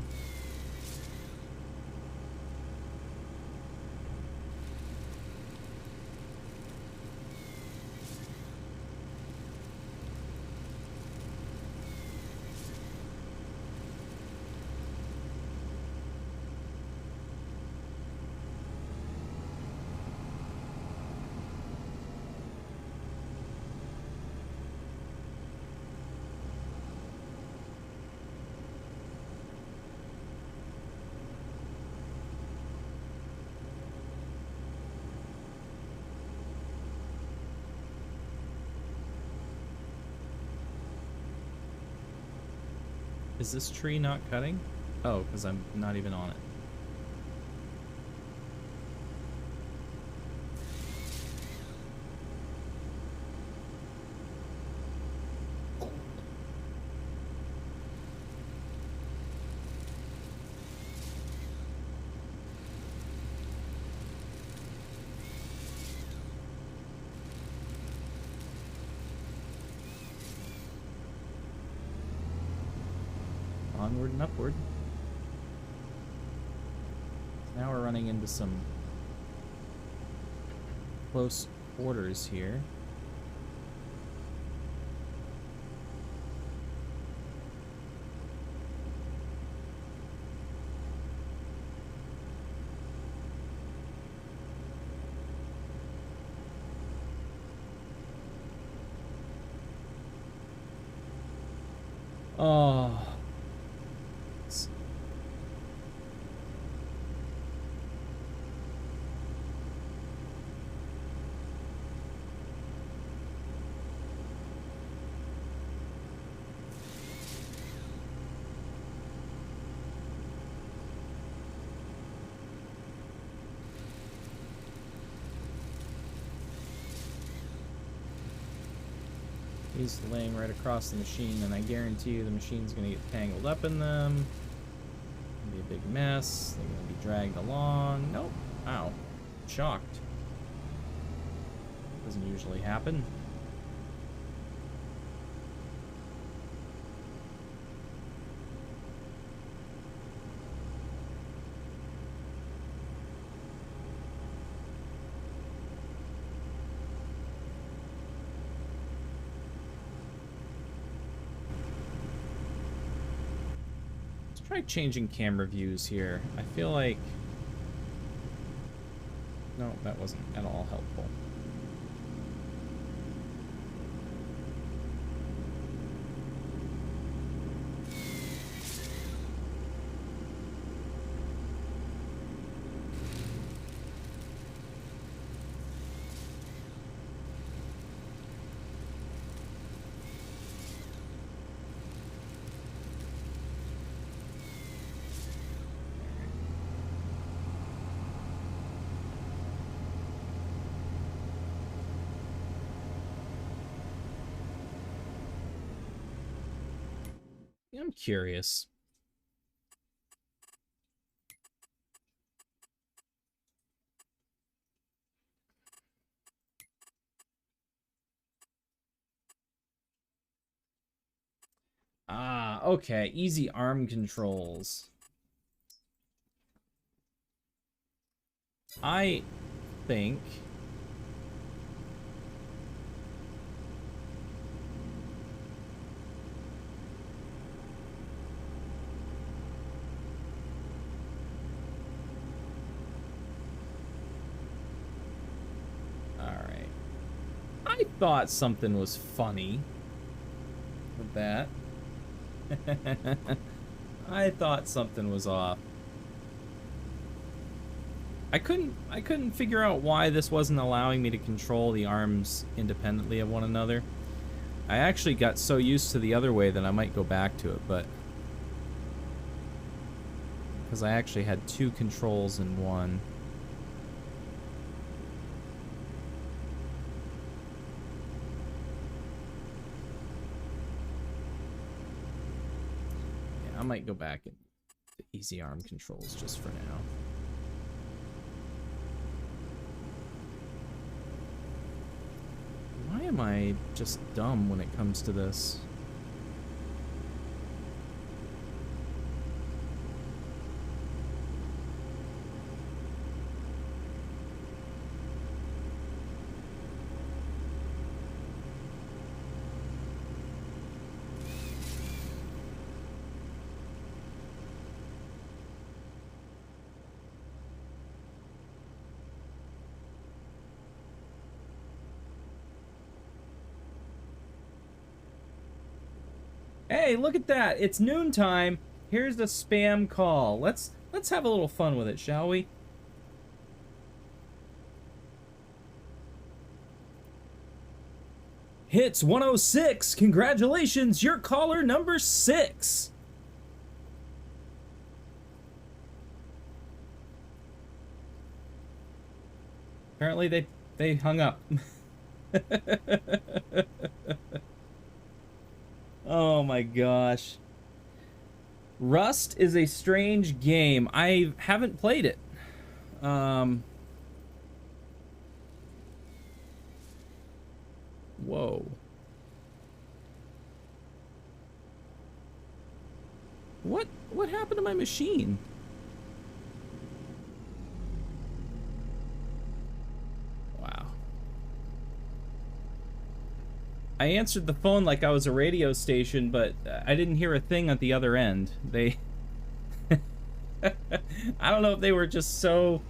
Is this tree not cutting? Oh, because I'm not even on it. Onward and upward. Now we're running into some close quarters here. Oh. He's laying right across the machine, and I guarantee you the machine's going to get tangled up in them. It's going to be a big mess. They're going to be dragged along. Nope. Ow. Shocked. Doesn't usually happen. Try changing camera views here. I feel like... No, that wasn't at all helpful. I'm curious. Ah, okay. Easy arm controls. I think... I thought something was funny with that. I thought something was off. I couldn't figure out why this wasn't allowing me to control the arms independently of one another. I actually got so used to the other way that I might go back to it, but because I actually had two controls in one. I might go back to easy arm controls just for now. Why am I just dumb when it comes to this? Hey, look at that. It's noontime. Here's the spam call. Let's have a little fun with it, shall we? Hits 106. Congratulations, you're caller number 6. Apparently they hung up. Oh my gosh. Rust is a strange game. I haven't played it. Whoa. What happened to my machine? Wow. I answered the phone like I was a radio station, but I didn't hear a thing at the other end. They... I don't know if they were just so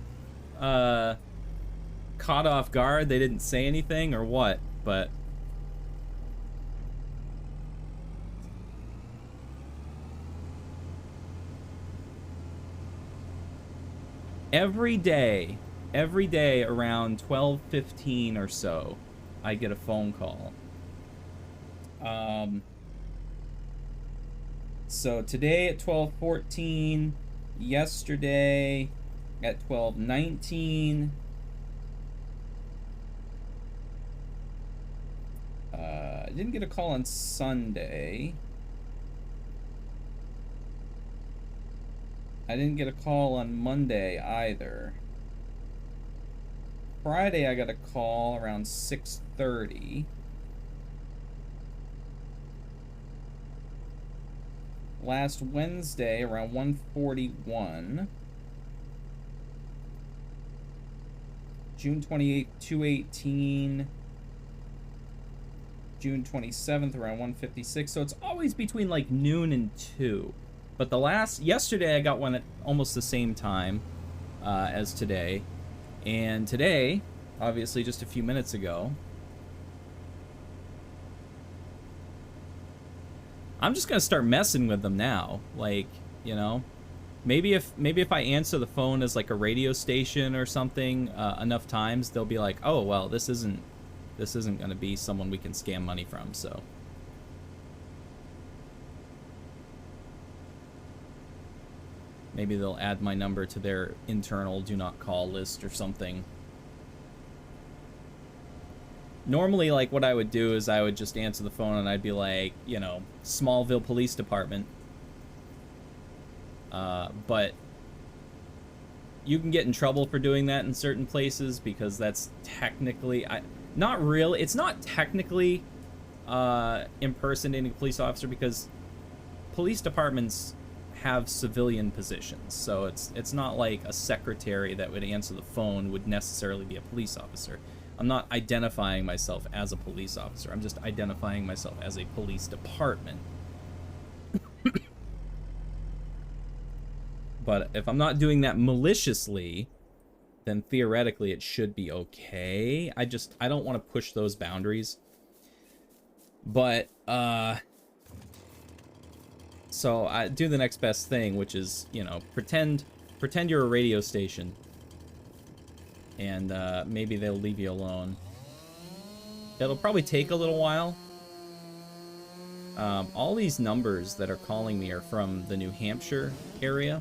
caught off guard they didn't say anything or what, but... Every day around 12:15 or so, I get a phone call. So today at 12:14, yesterday at 12:19, I didn't get a call on Sunday. I didn't get a call on Monday either. Friday I got a call around 6:30. Last Wednesday around 1:41. June 28th, 2:18. June 27th around 1:56. So it's always between like noon and 2. But yesterday I got one at almost the same time as today. And today, obviously just a few minutes ago, I'm just gonna start messing with them now. Like, you know, maybe if I answer the phone as like a radio station or something enough times, they'll be like, oh well, this isn't gonna be someone we can scam money from. So maybe they'll add my number to their internal do not call list or something. Normally, like, what I would do is I would just answer the phone and I'd be like, you know, Smallville Police Department. But you can get in trouble for doing that in certain places because that's technically... not really. It's not technically impersonating a police officer because police departments have civilian positions. So it's not like a secretary that would answer the phone would necessarily be a police officer. I'm not identifying myself as a police officer. I'm just identifying myself as a police department. But if I'm not doing that maliciously, then theoretically it should be okay. I don't want to push those boundaries. But, so I do the next best thing, which is, you know, pretend you're a radio station. And maybe they'll leave you alone. It'll probably take a little while. All these numbers that are calling me are from the New Hampshire area.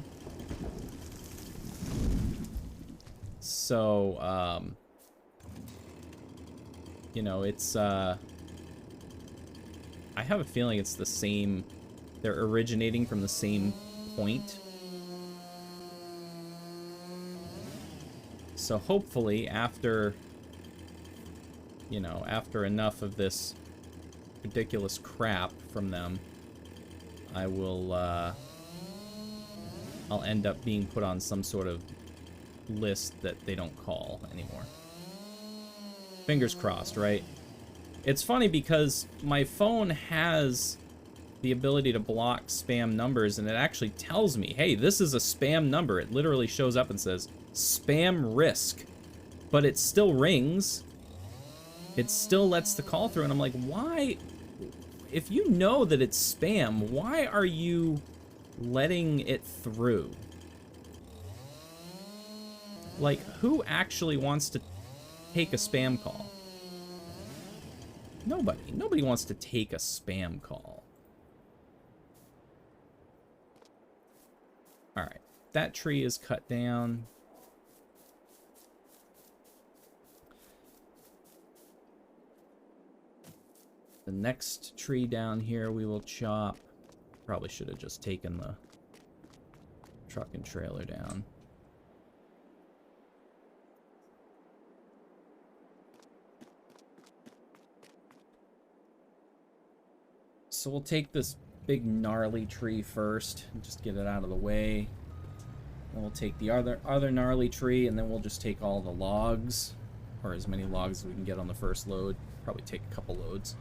So, you know, it's, I have a feeling it's the same, they're originating from the same point. So hopefully after, you know, after enough of this ridiculous crap from them, I will, I'll end up being put on some sort of list that they don't call anymore. Fingers crossed, right? It's funny because my phone has the ability to block spam numbers, and it actually tells me, hey, this is a spam number. It literally shows up and says, spam risk. But it still rings. It still lets the call through, and I'm like, why? If you know that it's spam, why are you letting it through? Like, who actually wants to take a spam call? Nobody. Nobody wants to take a spam call. Alright, that tree is cut down. The next tree down here we will chop. Probably should have just taken the truck and trailer down. So we'll take this big gnarly tree first, and just get it out of the way. Then we'll take the other gnarly tree, and then we'll just take all the logs, or as many logs as we can get on the first load. Probably take a couple loads.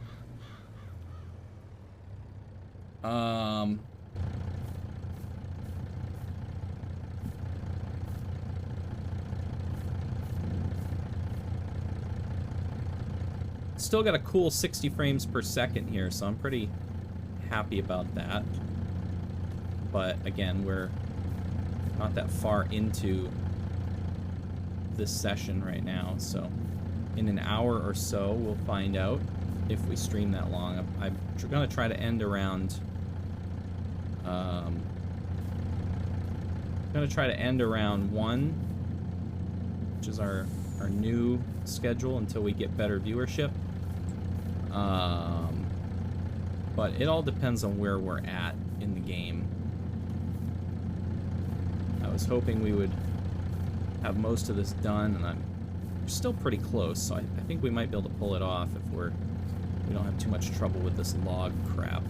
Still got a cool 60 frames per second here, so I'm pretty happy about that. But again, we're not that far into this session right now, so in an hour or so we'll find out if we stream that long. I'm gonna try to end around 1, which is our new schedule until we get better viewership. But it all depends on where we're at in the game. I was hoping we would have most of this done, and we're still pretty close, so I think we might be able to pull it off if we don't have too much trouble with this log crap,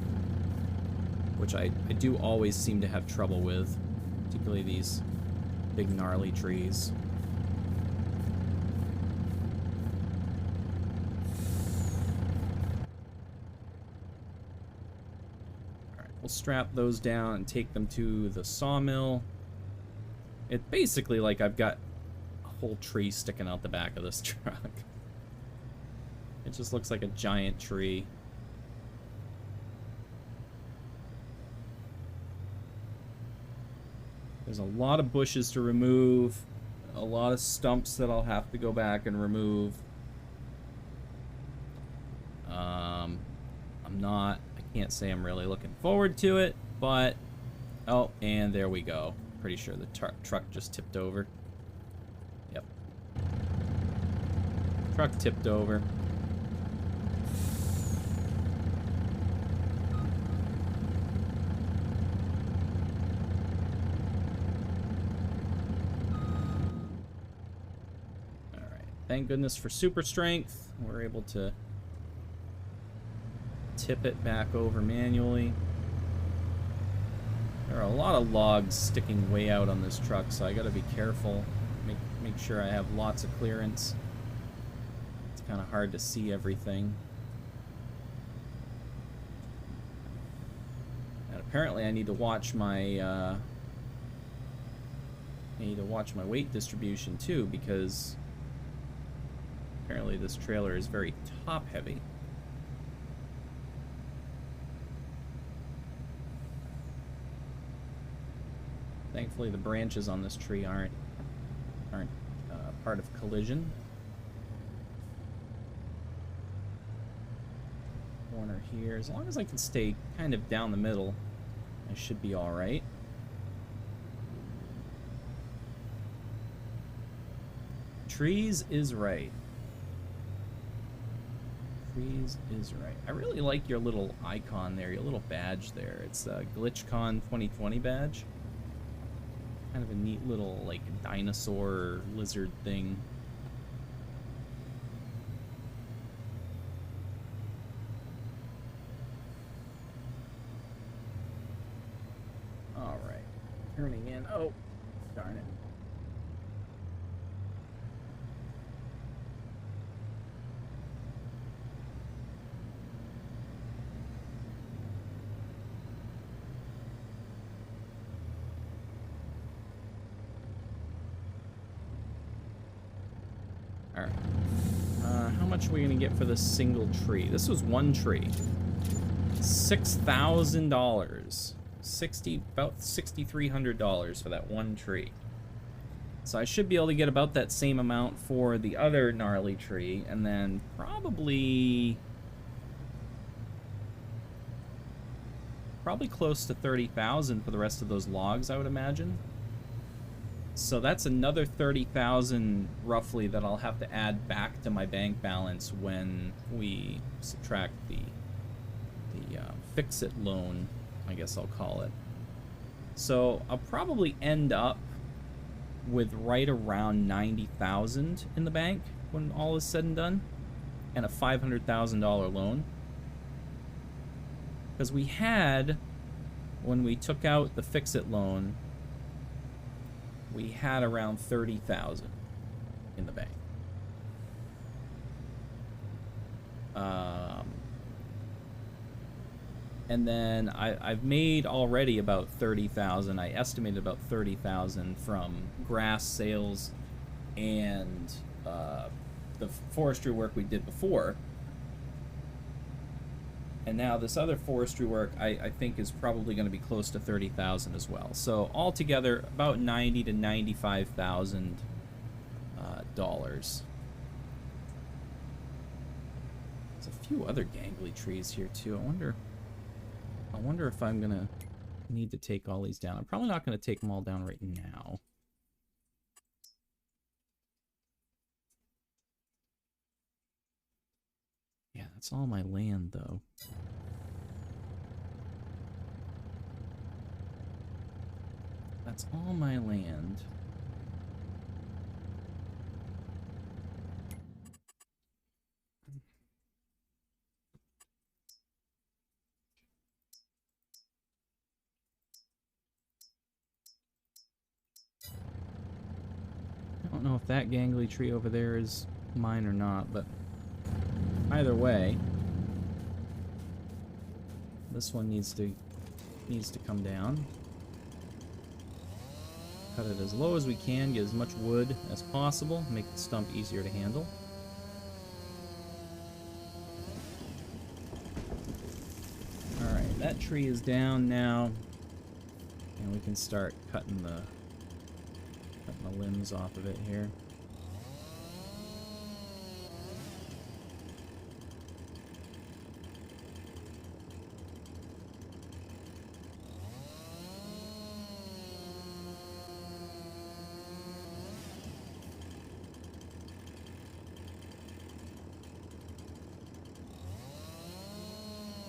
which I do always seem to have trouble with, particularly these big gnarly trees. We'll strap those down and take them to the sawmill. It's basically like I've got a whole tree sticking out the back of this truck. It just looks like a giant tree. There's a lot of bushes to remove, a lot of stumps that I'll have to go back and remove. I can't say I'm really looking forward to it, but oh, and there we go. Pretty sure the truck just tipped over. Yep. Truck tipped over. Alright. Thank goodness for super strength. We're able to tip it back over manually. There are a lot of logs sticking way out on this truck, so I gotta be careful. Make sure I have lots of clearance. It's kind of hard to see everything. And apparently I need to watch my weight distribution too, because apparently this trailer is very top heavy. Thankfully, the branches on this tree aren't part of collision. Corner here. As long as I can stay kind of down the middle, I should be all right. Trees is right. Trees is right. I really like your little icon there, your little badge there. It's a GlitchCon 2020 badge. Kind of a neat little, like, dinosaur lizard thing. Alright. Turning in. Oh, darn it. Alright. How much are we going to get for this single tree? This was one tree. $6,000. About $6,300 for that one tree. So I should be able to get about that same amount for the other gnarly tree, and then probably close to $30,000 for the rest of those logs, I would imagine. So that's another $30,000 roughly that I'll have to add back to my bank balance when we subtract the fix-it loan, I guess I'll call it. So I'll probably end up with right around $90,000 in the bank when all is said and done, and a $500,000 loan. Because we had when we took out the fix-it loan, we had around $30,000 in the bank. And then I've made already about $30,000. I estimated about $30,000 from grass sales and the forestry work we did before. And now this other forestry work I think is probably going to be close to $30,000 as well. So altogether about $90,000 to $95,000 dollars. There's a few other gangly trees here too. I wonder if I'm gonna need to take all these down. I'm probably not gonna take them all down right now. Yeah, that's all my land though. That's all my land. I don't know if that gangly tree over there is mine or not, but either way, this one needs to come down. Cut it as low as we can, get as much wood as possible, make the stump easier to handle. Alright, that tree is down now, and we can start cutting the limbs off of it here.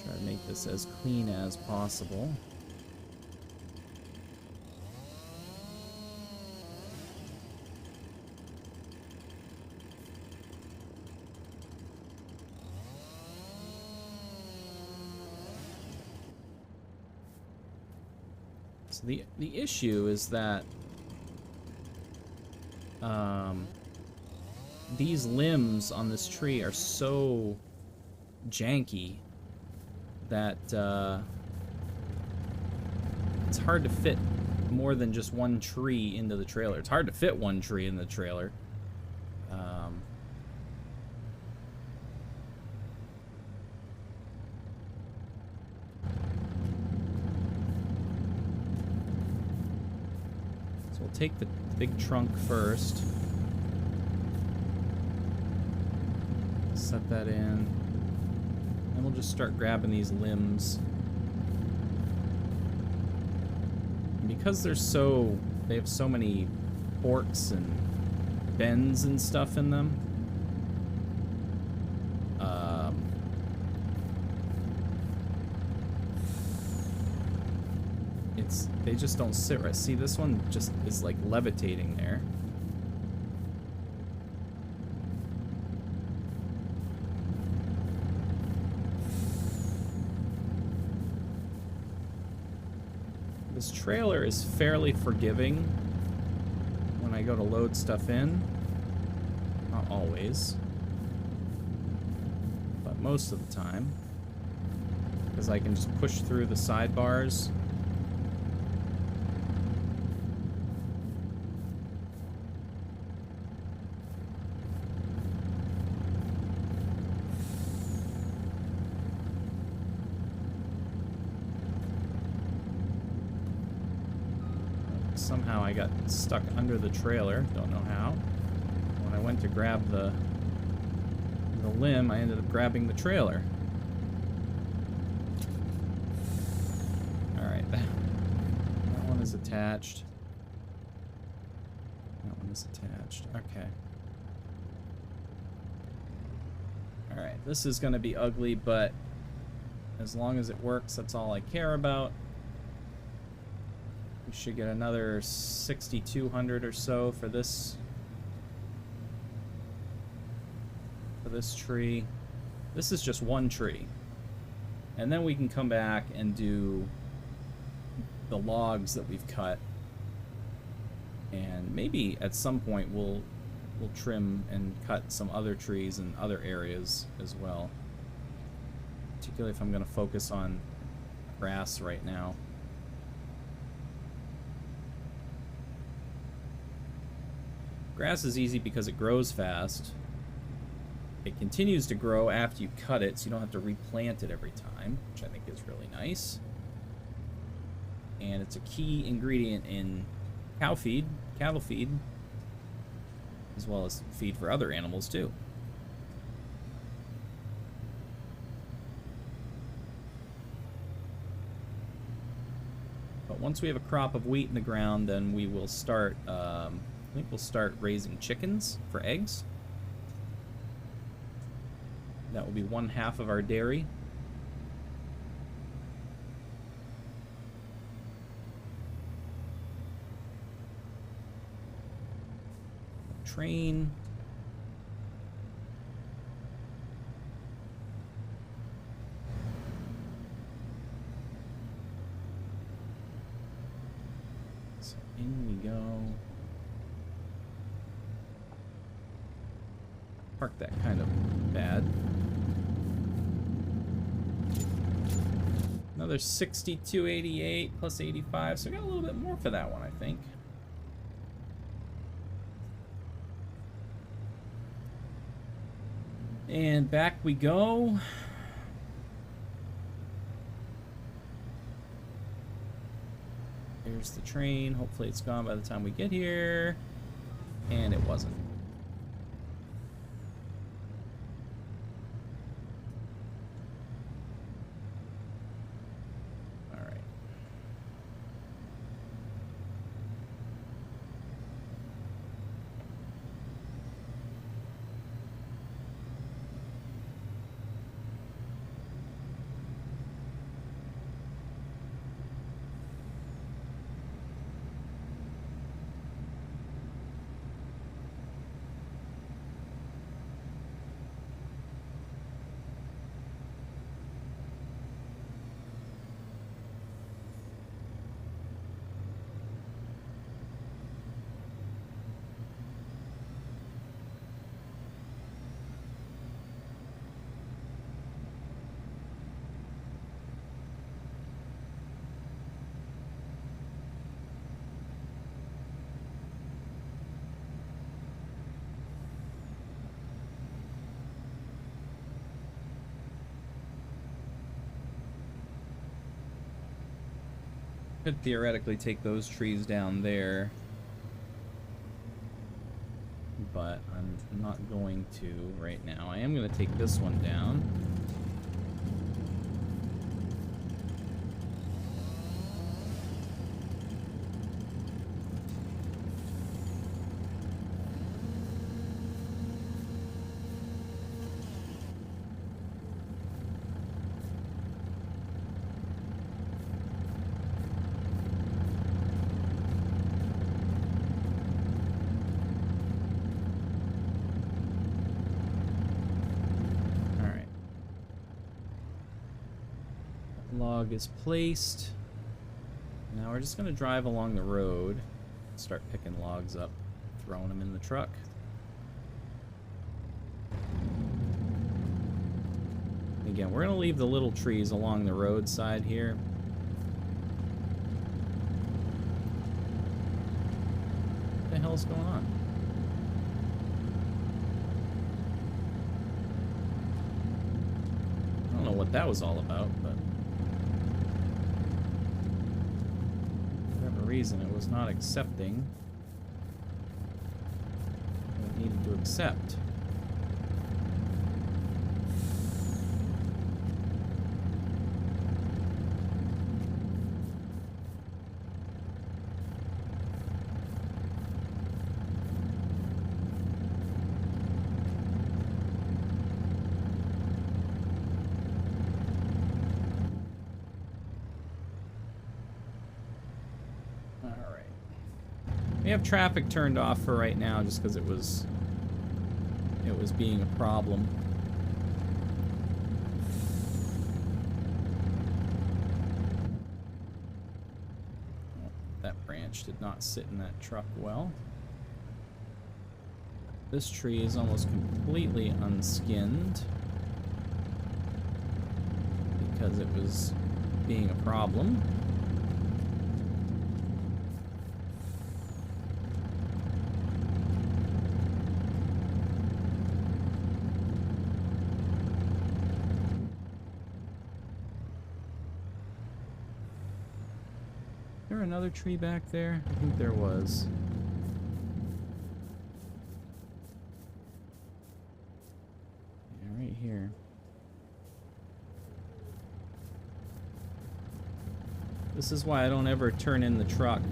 Try to make this as clean as possible. So the issue is that these limbs on this tree are so janky that it's hard to fit more than just one tree into the trailer. It's hard to fit one tree in the trailer. So we'll take the big trunk first. Set that in. And we'll just start grabbing these limbs. And because they have so many forks and bends and stuff in them, they just don't sit right. See, this one just is like levitating there. This trailer is fairly forgiving when I go to load stuff in. Not always, but most of the time. Because I can just push through the sidebars. Somehow I got stuck under the trailer. Don't know how. When I went to grab the limb, I ended up grabbing the trailer. Alright, that one is attached. That one is attached. Okay. Alright, this is going to be ugly, but as long as it works, that's all I care about. We should get another 6,200 or so for this tree. This is just one tree, and then we can come back and do the logs that we've cut. And maybe at some point we'll trim and cut some other trees in other areas as well. Particularly if I'm going to focus on grass right now. Grass is easy because it grows fast. It continues to grow after you cut it, so you don't have to replant it every time, which I think is really nice. And it's a key ingredient in cow feed, cattle feed, as well as feed for other animals too. But once we have a crop of wheat in the ground, then we will start, I think we'll start raising chickens for eggs. That will be 1/2 of our dairy. Train. So in we go. Park that kind of bad. Another 62.88 plus 85, so we got a little bit more for that one, I think. And back we go. Here's the train. Hopefully it's gone by the time we get here. And it wasn't. Could theoretically take those trees down there, but I'm not going to right now. I am going to take this one down. Log is placed. Now we're just going to drive along the road, start picking logs up, throwing them in the truck. Again, we're going to leave the little trees along the roadside here. What the hell's going on? I don't know what that was all about, but reason it was not accepting what it needed to accept. We have traffic turned off for right now just because it was being a problem. that branch did not sit in that truck well. This tree is almost completely unskinned because it was being a problem. Is there another tree back there? I think there was. Yeah, right here. This is why I don't ever turn in the truck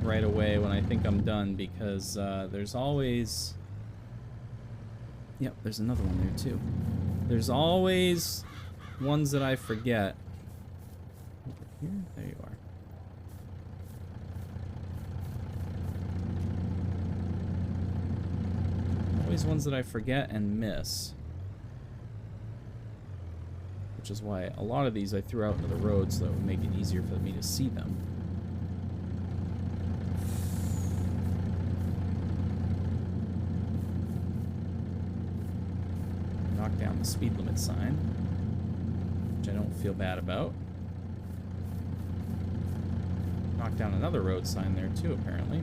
right away when I think I'm done, because there's always... Yep, there's another one there too. There's always ones that I forget. Over here? There you are. Always ones that I forget and miss. Which is why a lot of these I threw out into the road so that would make it easier for me to see them. Knock down the speed limit sign, which I don't feel bad about. Knock down another road sign there too, apparently.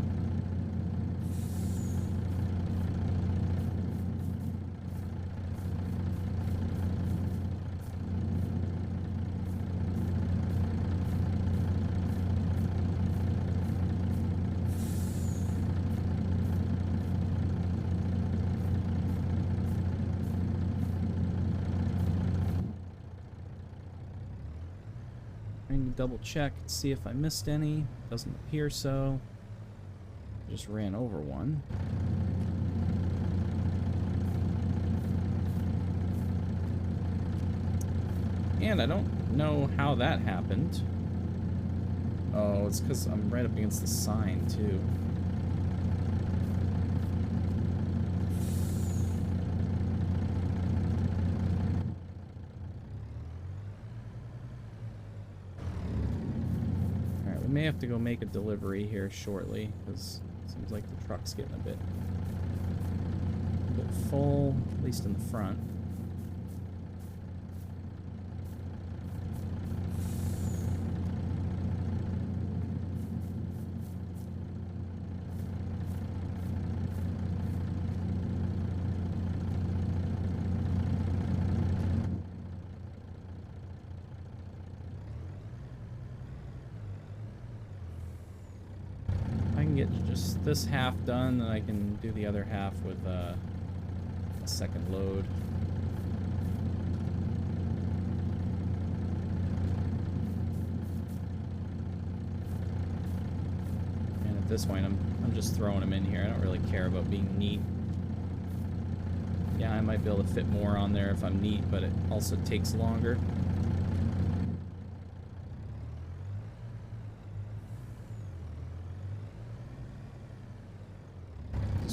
Double check and see if I missed any. Doesn't appear so. I just ran over one. And I don't know how that happened. Oh, it's because I'm right up against the sign too. May have to go make a delivery here shortly, because it seems like the truck's getting a bit full, at least in the front. Get just this half done, and I can do the other half with a second load. And at this point, I'm just throwing them in here. I don't really care about being neat. Yeah, I might be able to fit more on there if I'm neat, but it also takes longer.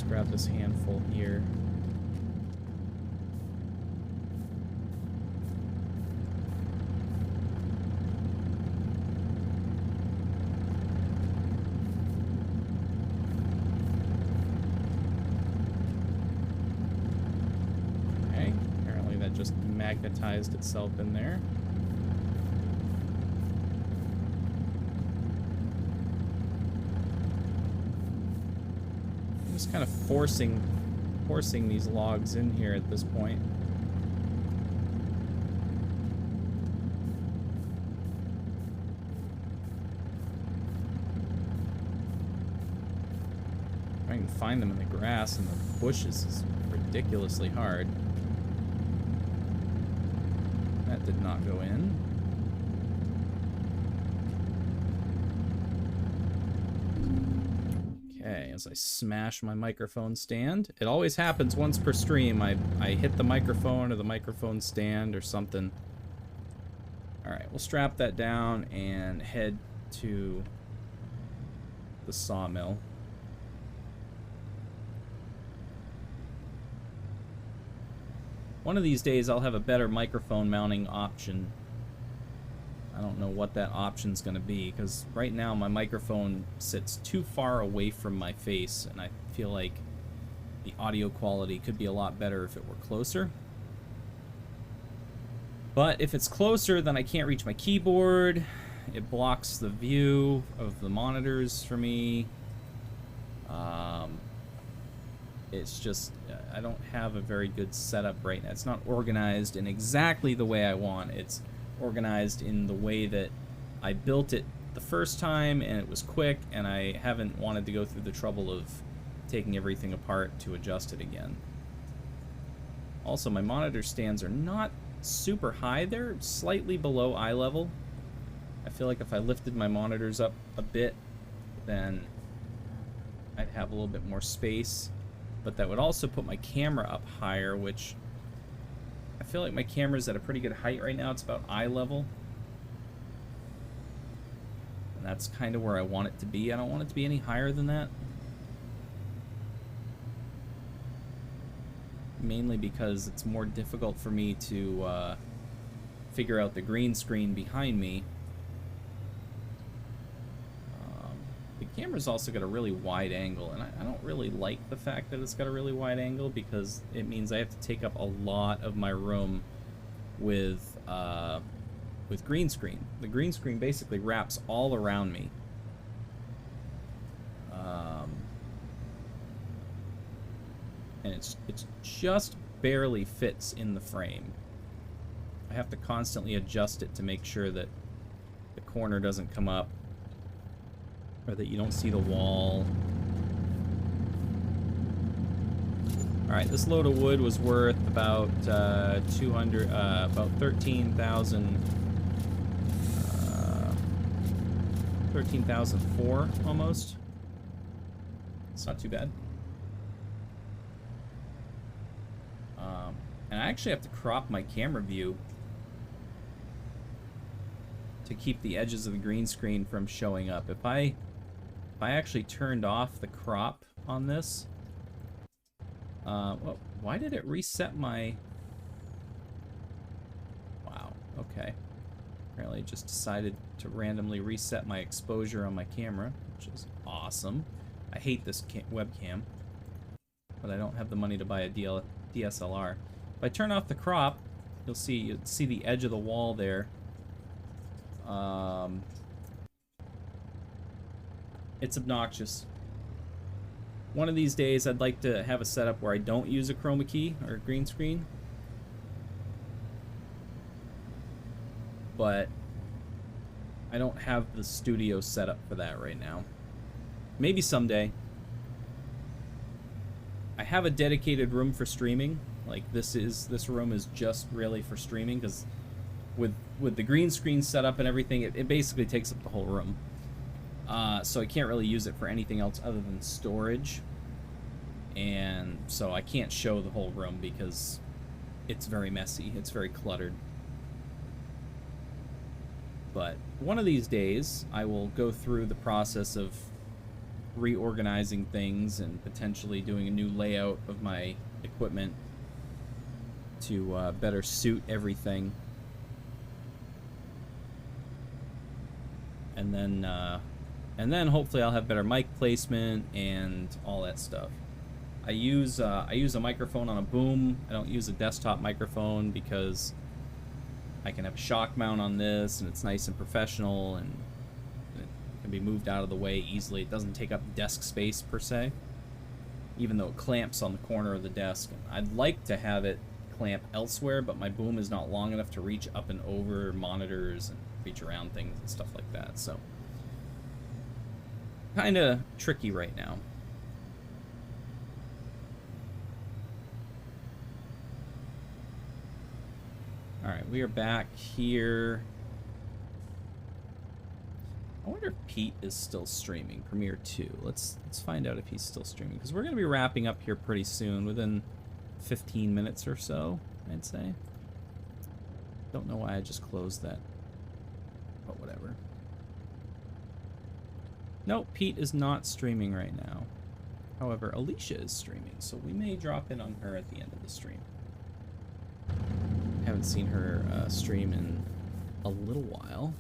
Grab this handful here. Okay, apparently that just magnetized itself in there. Just kind of forcing these logs in here at this point. If I can find them in the grass and the bushes is ridiculously hard. That did not go in. As I smash my microphone stand. It always happens once per stream. I hit the microphone or the microphone stand or something. Alright, we'll strap that down and head to the sawmill. One of these days I'll have a better microphone mounting option. I don't know what that option's going to be, because right now my microphone sits too far away from my face, and I feel like the audio quality could be a lot better if it were closer. But if it's closer, then I can't reach my keyboard. It blocks the view of the monitors for me. It's just, I don't have a very good setup right now. It's not organized in exactly the way I want. It's organized in the way that I built it the first time, and it was quick, and I haven't wanted to go through the trouble of taking everything apart to adjust it again. Also, my monitor stands are not super high. They're slightly below eye level. I feel like if I lifted my monitors up a bit, then I'd have a little bit more space. But that would also put my camera up higher, which I feel like my camera's at a pretty good height right now. It's about eye level. And that's kind of where I want it to be. I don't want it to be any higher than that. Mainly because it's more difficult for me to figure out the green screen behind me. The camera's also got a really wide angle, and I don't really like the fact that it's got a really wide angle, because it means I have to take up a lot of my room with green screen. The green screen basically wraps all around me. And it's just barely fits in the frame. I have to constantly adjust it to make sure that the corner doesn't come up, or that you don't see the wall. Alright, this load of wood was worth about 13,000, 13,004 almost. It's not too bad. And I actually have to crop my camera view to keep the edges of the green screen from showing up. If I actually turned off the crop on this, well, why did it reset my... Wow, okay. Apparently it just decided to randomly reset my exposure on my camera, which is awesome. I hate this webcam, but I don't have the money to buy a DSLR. If I turn off the crop, you'll see the edge of the wall there. It's obnoxious. One of these days, I'd like to have a setup where I don't use a chroma key or a green screen. But I don't have the studio set up for that right now. Maybe someday. I have a dedicated room for streaming. Like, this room is just really for streaming, because with the green screen setup and everything, it basically takes up the whole room. So I can't really use it for anything else other than storage. And so I can't show the whole room because it's very messy. It's very cluttered. But one of these days, I will go through the process of reorganizing things and potentially doing a new layout of my equipment to better suit everything. And then hopefully I'll have better mic placement and all that stuff. I use a microphone on a boom. I don't use a desktop microphone because I can have a shock mount on this, and it's nice and professional, and it can be moved out of the way easily. It doesn't take up desk space per se, even though it clamps on the corner of the desk. I'd like to have it clamp elsewhere, but my boom is not long enough to reach up and over monitors and reach around things and stuff like that. So kind of tricky right now. Alright, we are back here. I wonder if Pete is still streaming Premiere 2. Let's find out if he's still streaming, because we're going to be wrapping up here pretty soon, within 15 minutes or so, I'd say. Don't know why I just closed that, but whatever. Nope, Pete is not streaming right now. However, Alicia is streaming, so we may drop in on her at the end of the stream. Haven't seen her stream in a little while.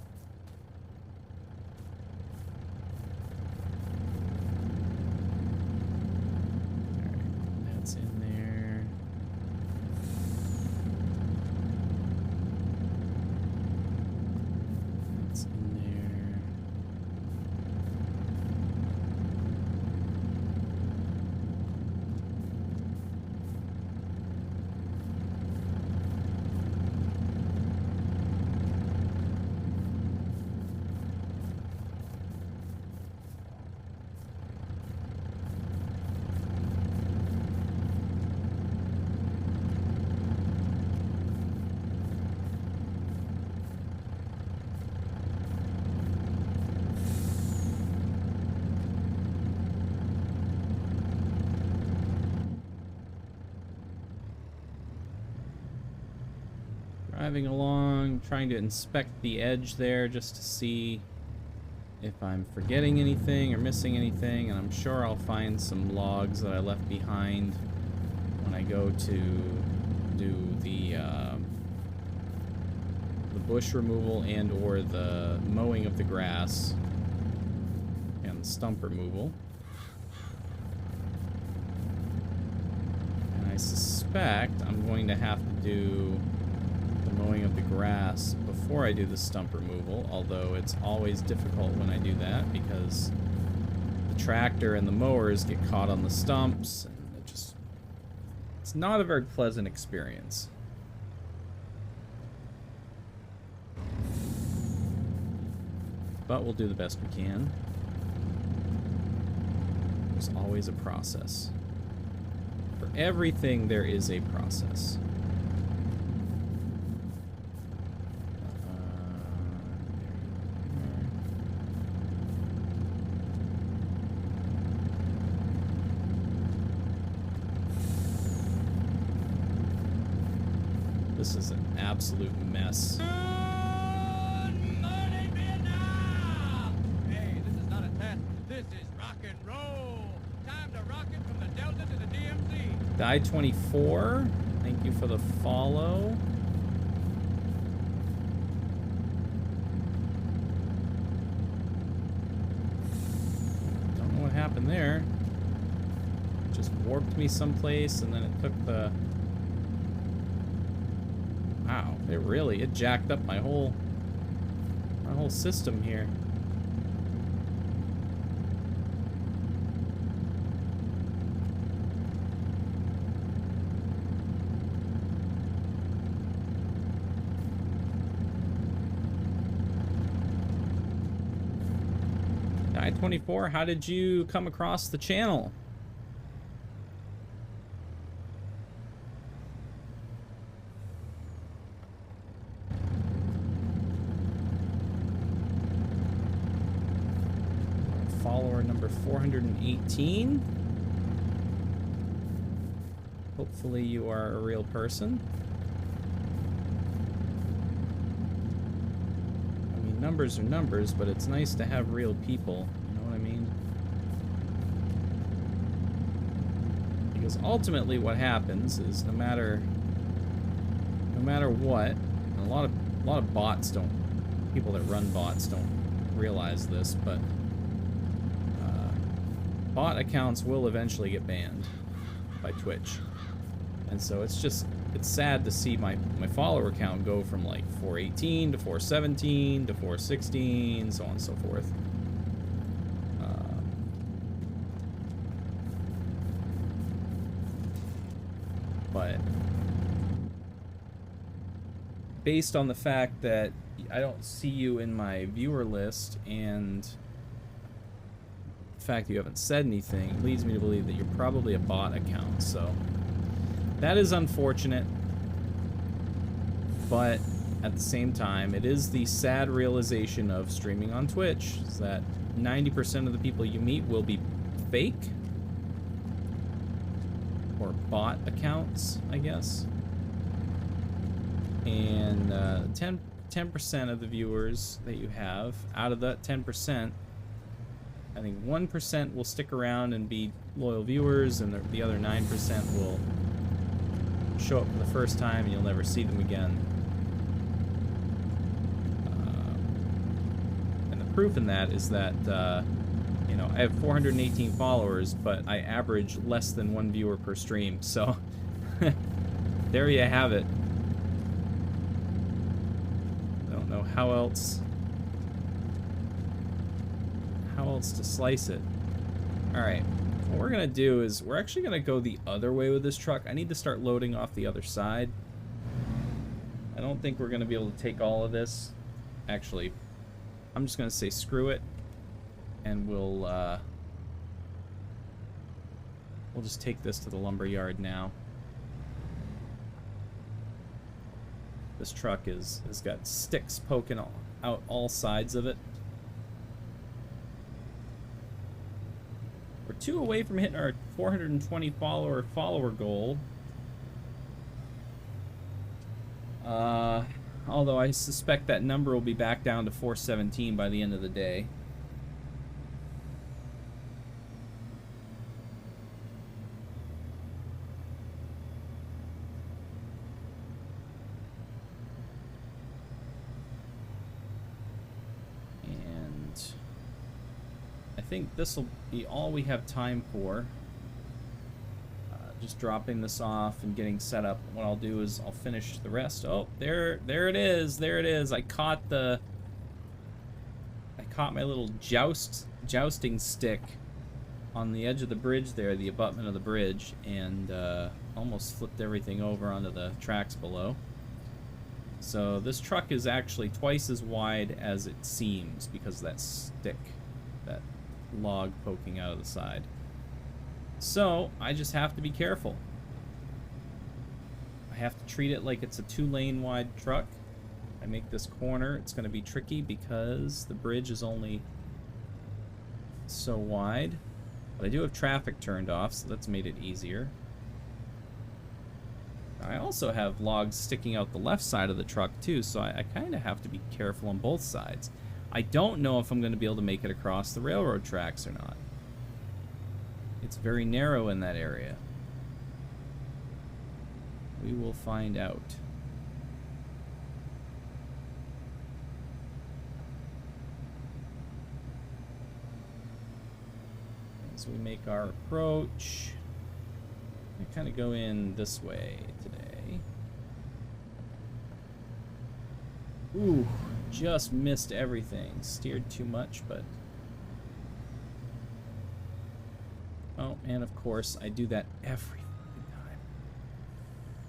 Driving along, trying to inspect the edge there just to see if I'm forgetting anything or missing anything, and I'm sure I'll find some logs that I left behind when I go to do the bush removal and or the mowing of the grass and the stump removal. And I suspect I'm going to have to do the mowing of the grass before I do the stump removal, although it's always difficult when I do that because the tractor and the mowers get caught on the stumps, and it's not a very pleasant experience. But we'll do the best we can. There's always a process. For everything, there is a process. This is an absolute mess. Die 24, thank you for the follow. Don't know what happened there. Just warped me someplace and then it took the... Wow, it jacked up my whole system here. I-24, how did you come across the channel? Follower number 418. Hopefully you are a real person. Numbers are numbers, but it's nice to have real people, you know what I mean? Because ultimately what happens is no matter what, and a lot of bots don't, people that run bots don't realize this, but bot accounts will eventually get banned by Twitch. And so it's sad to see my follower count go from like 418 to 417 to 416, so on and so forth. But based on the fact that I don't see you in my viewer list and the fact that you haven't said anything leads me to believe that you're probably a bot account, so that is unfortunate, but at the same time, it is the sad realization of streaming on Twitch, is that 90% of the people you meet will be fake, or bot accounts, I guess, and 10% of the viewers that you have, out of that 10%, I think 1% will stick around and be loyal viewers, and the other 9% will show up for the first time and you'll never see them again. And the proof in that is that, you know, I have 418 followers, but I average less than 1 viewer per stream, so there you have it. I don't know how else to slice it. Alright. What we're gonna do is we're actually gonna go the other way with this truck. I need to start loading off the other side. I don't think we're gonna be able to take all of this. Actually, I'm just gonna say screw it, and we'll just take this to the lumber yard now. This truck has got sticks poking out all sides of it. We're 2 away from hitting our 420 follower goal. Although I suspect that number will be back down to 417 by the end of the day. And I think this will be all we have time for. Just dropping this off and getting set up. What I'll do is I'll finish the rest. Oh, there it is. There it is. I caught my little jousting stick on the edge of the bridge there, the abutment of the bridge, and almost flipped everything over onto the tracks below. So this truck is actually twice as wide as it seems because of that stick, that log poking out of the side. So, I just have to be careful. I have to treat it like it's a 2-lane wide truck. I make this corner, it's going to be tricky because the bridge is only so wide. But I do have traffic turned off, so that's made it easier. I also have logs sticking out the left side of the truck too, so I kind of have to be careful on both sides. I don't know if I'm going to be able to make it across the railroad tracks or not. It's very narrow in that area. We will find out. As we make our approach, we kind of go in this way today. Ooh, just missed everything. Steered too much, but... Oh, and of course, I do that every time.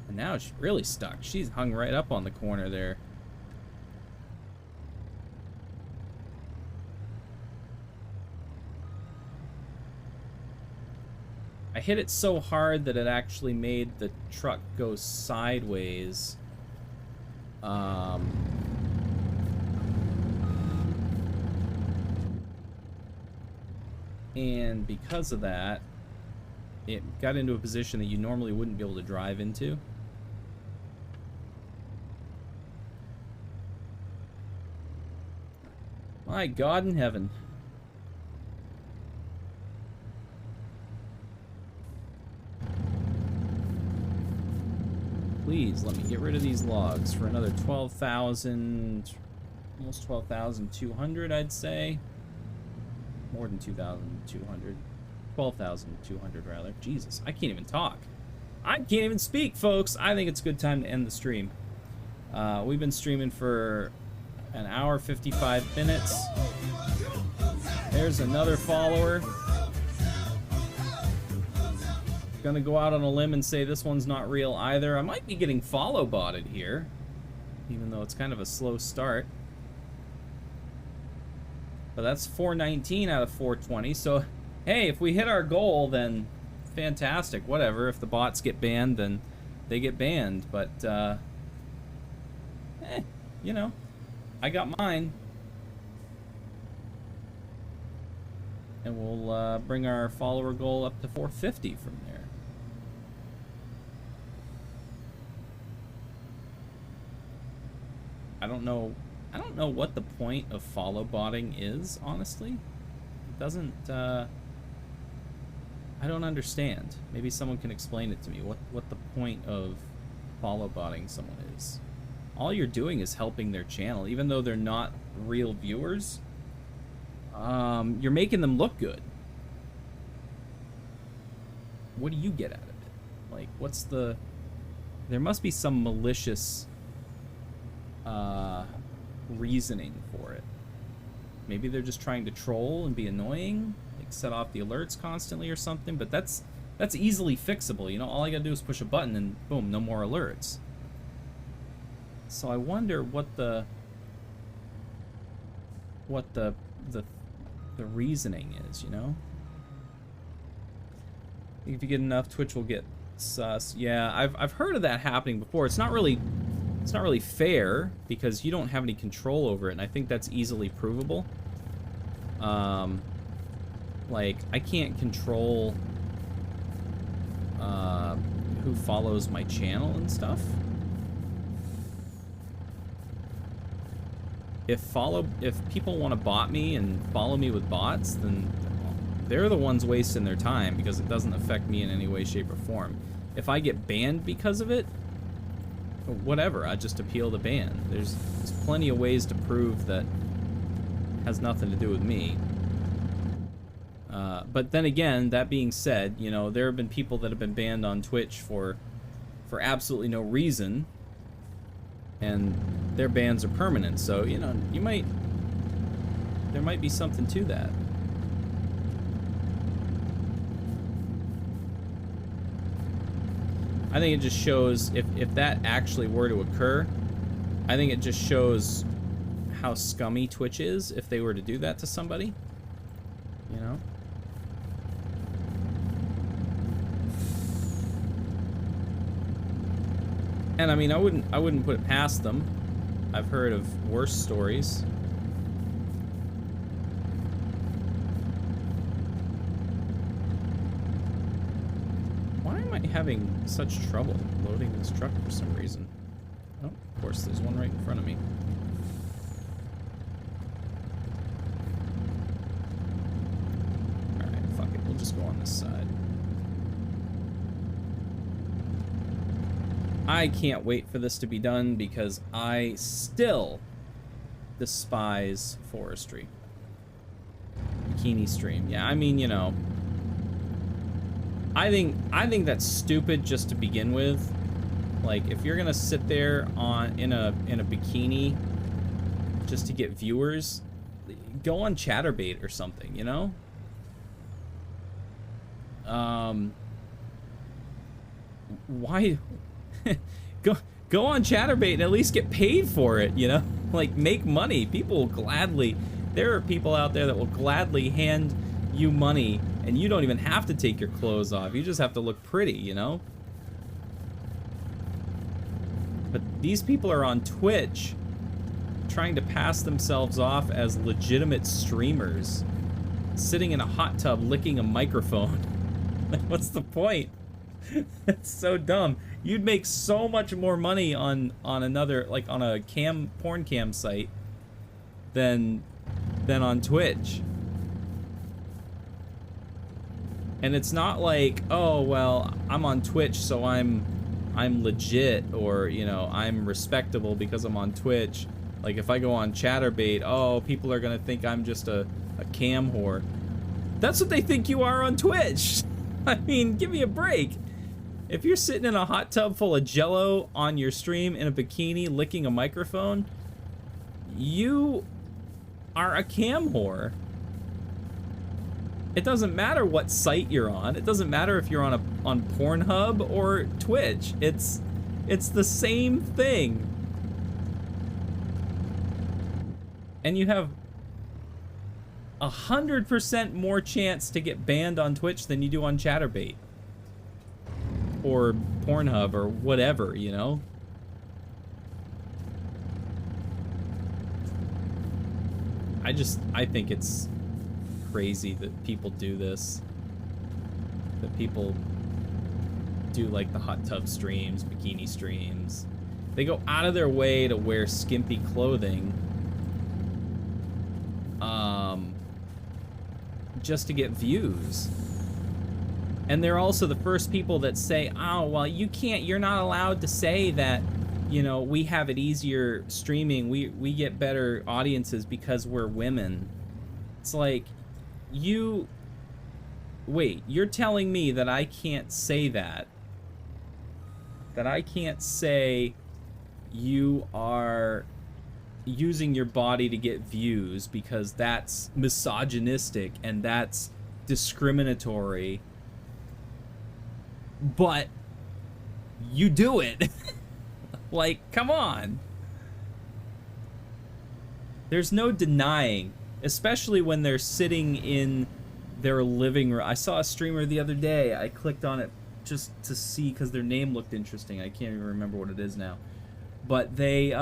And now she's really stuck. She's hung right up on the corner there. I hit it so hard that it actually made the truck go sideways. And because of that, it got into a position that you normally wouldn't be able to drive into. My God in heaven. Please let me get rid of these logs for another 12,000, almost 12,200, I'd say. More than 2,200. 12,200 rather. Jesus, I can't even talk. I can't even speak, folks. I think it's a good time to end the stream. We've been streaming for an hour, 55 minutes. There's another follower. Gonna go out on a limb and say this one's not real either. I might be getting follow botted here, even though it's kind of a slow start. But that's 419 out of 420, so hey, if we hit our goal, then fantastic, whatever. If the bots get banned, then they get banned, but you know, I got mine. And we'll bring our follower goal up to 450 from there. I don't know what the point of follow botting is, honestly. It doesn't, I don't understand. Maybe someone can explain it to me, what the point of follow botting someone is. All you're doing is helping their channel, even though they're not real viewers. You're making them look good. What do you get out of it? Like, what's the... There must be some malicious reasoning for it. Maybe they're just trying to troll and be annoying, like set off the alerts constantly or something, but that's easily fixable, you know? All I gotta do is push a button and boom, no more alerts. So I wonder what the reasoning is, you know? If you get enough, Twitch will get sus. Yeah, I've heard of that happening before. It's not really fair because you don't have any control over it, and I think that's easily provable. Like, I can't control who follows my channel and stuff. if people want to bot me and follow me with bots, then they're the ones wasting their time because it doesn't affect me in any way, shape, or form. If I get banned because of it, whatever, I just appeal the ban. There's plenty of ways to prove that it has nothing to do with me. But then again, that being said, you know, there have been people that have been banned on Twitch for absolutely no reason, and their bans are permanent. So, you know, there might be something to that. I think it just shows, if that actually were to occur, I think it just shows how scummy Twitch is if they were to do that to somebody, you know? And I mean, I wouldn't put it past them. I've heard of worse stories. Why am I having such trouble loading this truck for some reason? Oh, of course, there's one right in front of me. Alright, fuck it, we'll just go on this side. I can't wait for this to be done because I still despise forestry. Bikini stream. Yeah, I mean, you know, I think that's stupid just to begin with. Like, if you're gonna sit there in a bikini just to get viewers, go on Chatterbait or something, you know? Why? go on Chatterbait and at least get paid for it, you know? Like, make money. People will gladly, there are people out there that will gladly hand you money and you don't even have to take your clothes off. You just have to look pretty, you know? But these people are on Twitch trying to pass themselves off as legitimate streamers, sitting in a hot tub licking a microphone. Like, what's the point? It's so dumb. You'd make so much more money on another, like on a porn cam site than on Twitch. And it's not like, oh well, I'm on Twitch so I'm legit, or you know, I'm respectable because I'm on Twitch. Like if I go on Chatterbait, oh, people are gonna think I'm just a cam whore. That's what they think you are on Twitch. I mean, give me a break. If you're sitting in a hot tub full of Jello on your stream in a bikini licking a microphone, you are a cam whore. It doesn't matter what site you're on. It doesn't matter if you're on Pornhub or Twitch. It's the same thing. And you have 100% more chance to get banned on Twitch than you do on Chatterbait or Pornhub or whatever, you know? I think it's crazy that people do this. That people do like the hot tub streams, bikini streams. They go out of their way to wear skimpy clothing just to get views. And they're also the first people that say, oh, well, you're not allowed to say that, you know, we have it easier streaming, we get better audiences because we're women. It's like, wait, you're telling me that I can't say that? That I can't say you are using your body to get views because that's misogynistic and that's discriminatory, but you do it? Like, come on. There's no denying, especially when they're sitting in their living room. I saw a streamer the other day. I clicked on it just to see because their name looked interesting. I can't even remember what it is now. But they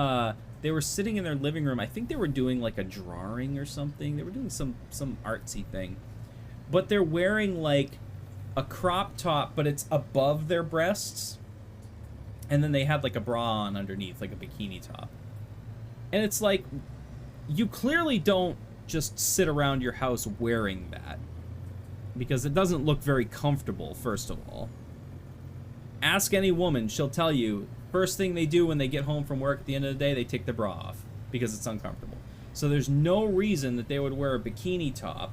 were sitting in their living room. I think they were doing like a drawing or something. They were doing some artsy thing. But they're wearing like a crop top, but it's above their breasts. And then they had like a bra on underneath, like a bikini top. And it's like, you clearly don't just sit around your house wearing that, because it doesn't look very comfortable, first of all. Ask any woman, she'll tell you, first thing they do when they get home from work at the end of the day, they take their bra off, because it's uncomfortable. So there's no reason that they would wear a bikini top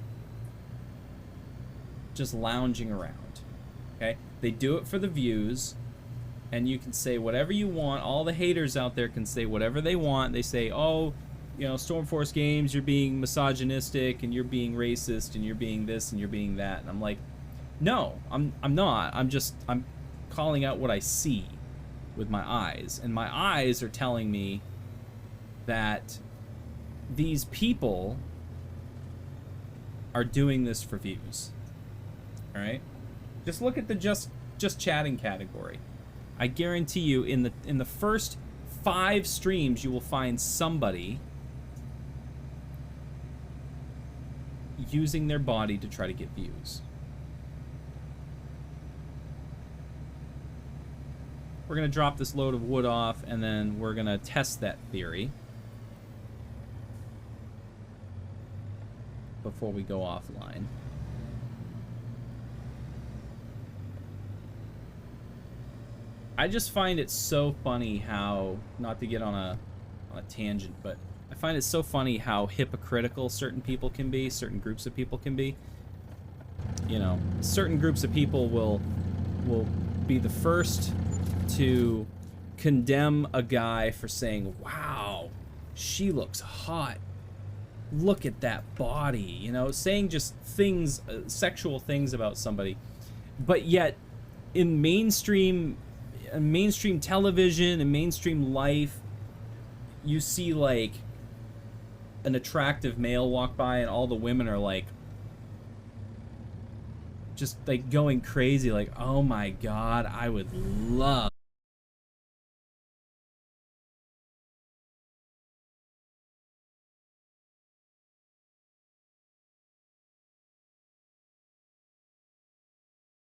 just lounging around, okay? They do it for the views, and you can say whatever you want. All the haters out there can say whatever they want. They say, oh, you know, Stormforce Games, you're being misogynistic, and you're being racist, and you're being this, and you're being that. And I'm like, no, I'm not. I'm calling out what I see with my eyes. And my eyes are telling me that these people are doing this for views. All right? Just look at the just chatting category. I guarantee you in the first 5 streams you will find somebody using their body to try to get views. We're going to drop this load of wood off, and then we're going to test that theory before we go offline. I just find it so funny how, not to get on a tangent, but I find it so funny how hypocritical certain people can be, certain groups of people can be. You know, certain groups of people will be the first to condemn a guy for saying, wow, she looks hot. Look at that body, you know, saying just things, sexual things about somebody. But yet, in mainstream television and mainstream life, you see like an attractive male walk by and all the women are like just like going crazy, like, oh my god, I would love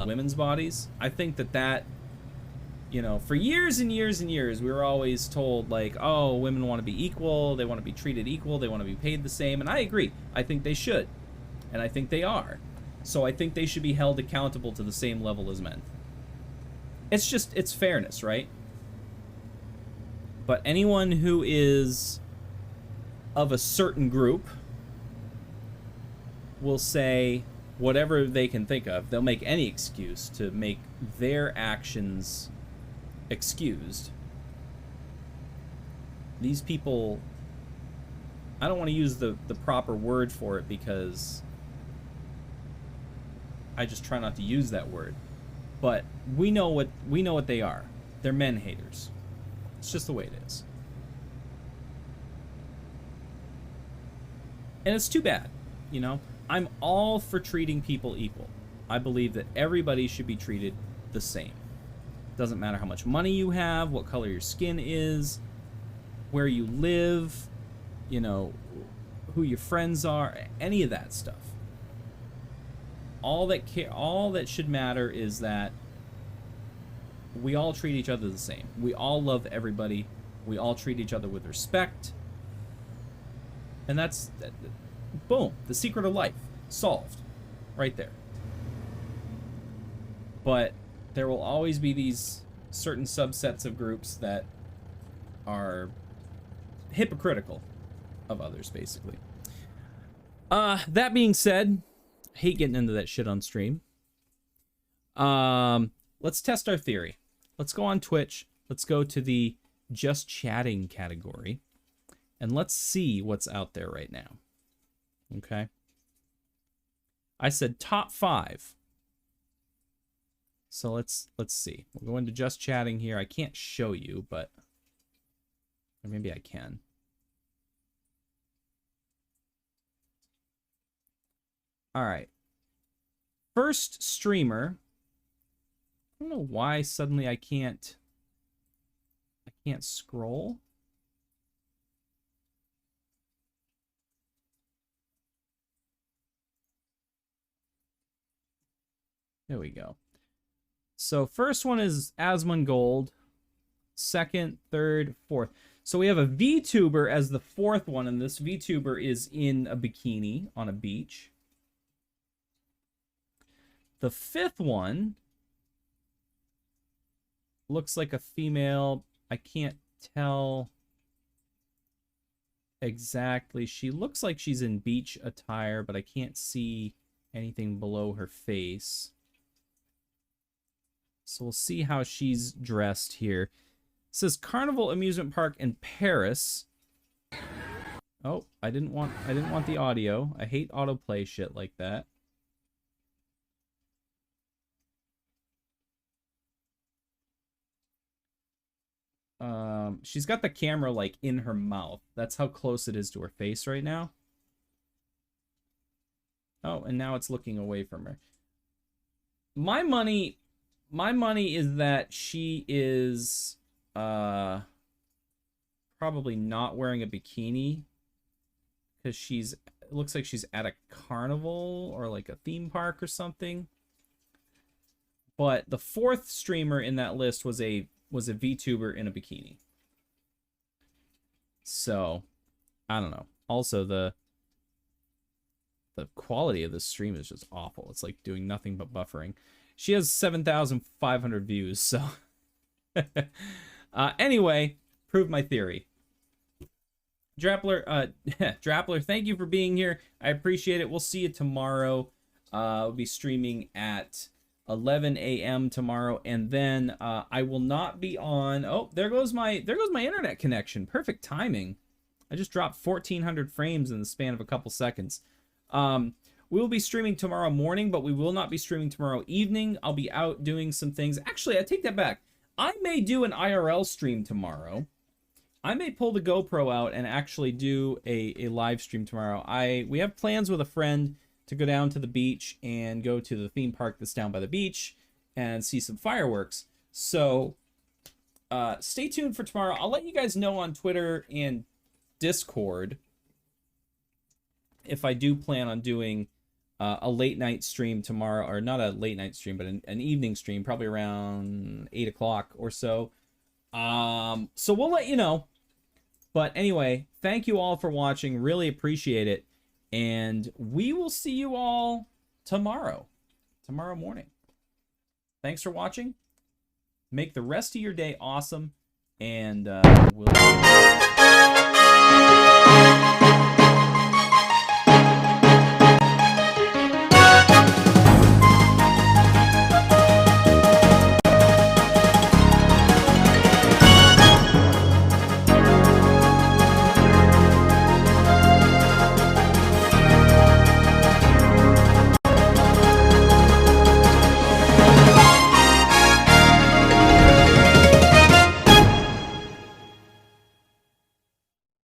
women's bodies. I think that you know, for years and years and years, we were always told, like, oh, women want to be equal, they want to be treated equal, they want to be paid the same, and I agree. I think they should, and I think they are. So I think they should be held accountable to the same level as men. It's just, it's fairness, right? But anyone who is of a certain group will say whatever they can think of. They'll make any excuse to make their actions excused. These people, I don't want to use the proper word for it because I just try not to use that word, but we know what they are. They're men haters. It's just the way it is, and it's too bad. You know, I'm all for treating people equal. I believe that everybody should be treated the same. Doesn't matter how much money you have, what color your skin is, where you live, you know, who your friends are, any of that stuff. All that should matter is that we all treat each other the same. We all love everybody. We all treat each other with respect. And that's, boom, the secret of life. Solved. Right there. But there will always be these certain subsets of groups that are hypocritical of others, basically. That being said, I hate getting into that shit on stream. Let's test our theory. Let's go on Twitch. Let's go to the just chatting category. And let's see what's out there right now. Okay. I said top 5. So let's see. We'll go into just chatting here. I can't show you, but or maybe I can. All right. First streamer. I don't know why suddenly I can't scroll. There we go. So first one is Asmongold. Second, third, fourth. So we have a VTuber as the fourth one, and this VTuber is in a bikini on a beach. The fifth one looks like a female. I can't tell exactly. She looks like she's in beach attire, but I can't see anything below her face. So we'll see how she's dressed here. It says Carnival Amusement Park in Paris. Oh, I didn't want the audio. I hate autoplay shit like that. She's got the camera like in her mouth. That's how close it is to her face right now. Oh, and now it's looking away from her. My money is that she is probably not wearing a bikini, because it looks like she's at a carnival or like a theme park or something. But the fourth streamer in that list was a VTuber in a bikini. So, I don't know. Also, the quality of this stream is just awful. It's like doing nothing but buffering. She has 7,500 views, so... anyway, prove my theory. Drappler, Drappler, thank you for being here. I appreciate it. We'll see you tomorrow. We'll be streaming at 11 a.m. tomorrow, and then I will not be on. Oh, there goes my internet connection. Perfect timing. I just dropped 1,400 frames in the span of a couple seconds. We will be streaming tomorrow morning, but we will not be streaming tomorrow evening. I'll be out doing some things. Actually, I take that back. I may do an IRL stream tomorrow. I may pull the GoPro out and actually do a live stream tomorrow. We have plans with a friend to go down to the beach and go to the theme park that's down by the beach and see some fireworks. So stay tuned for tomorrow. I'll let you guys know on Twitter and Discord if I do plan on doing a late night stream tomorrow, or not a late night stream, but an evening stream, probably around 8 o'clock or so. So we'll let you know. But anyway, thank you all for watching. Really appreciate it. And we will see you all tomorrow morning. Thanks for watching. Make the rest of your day awesome. And we'll...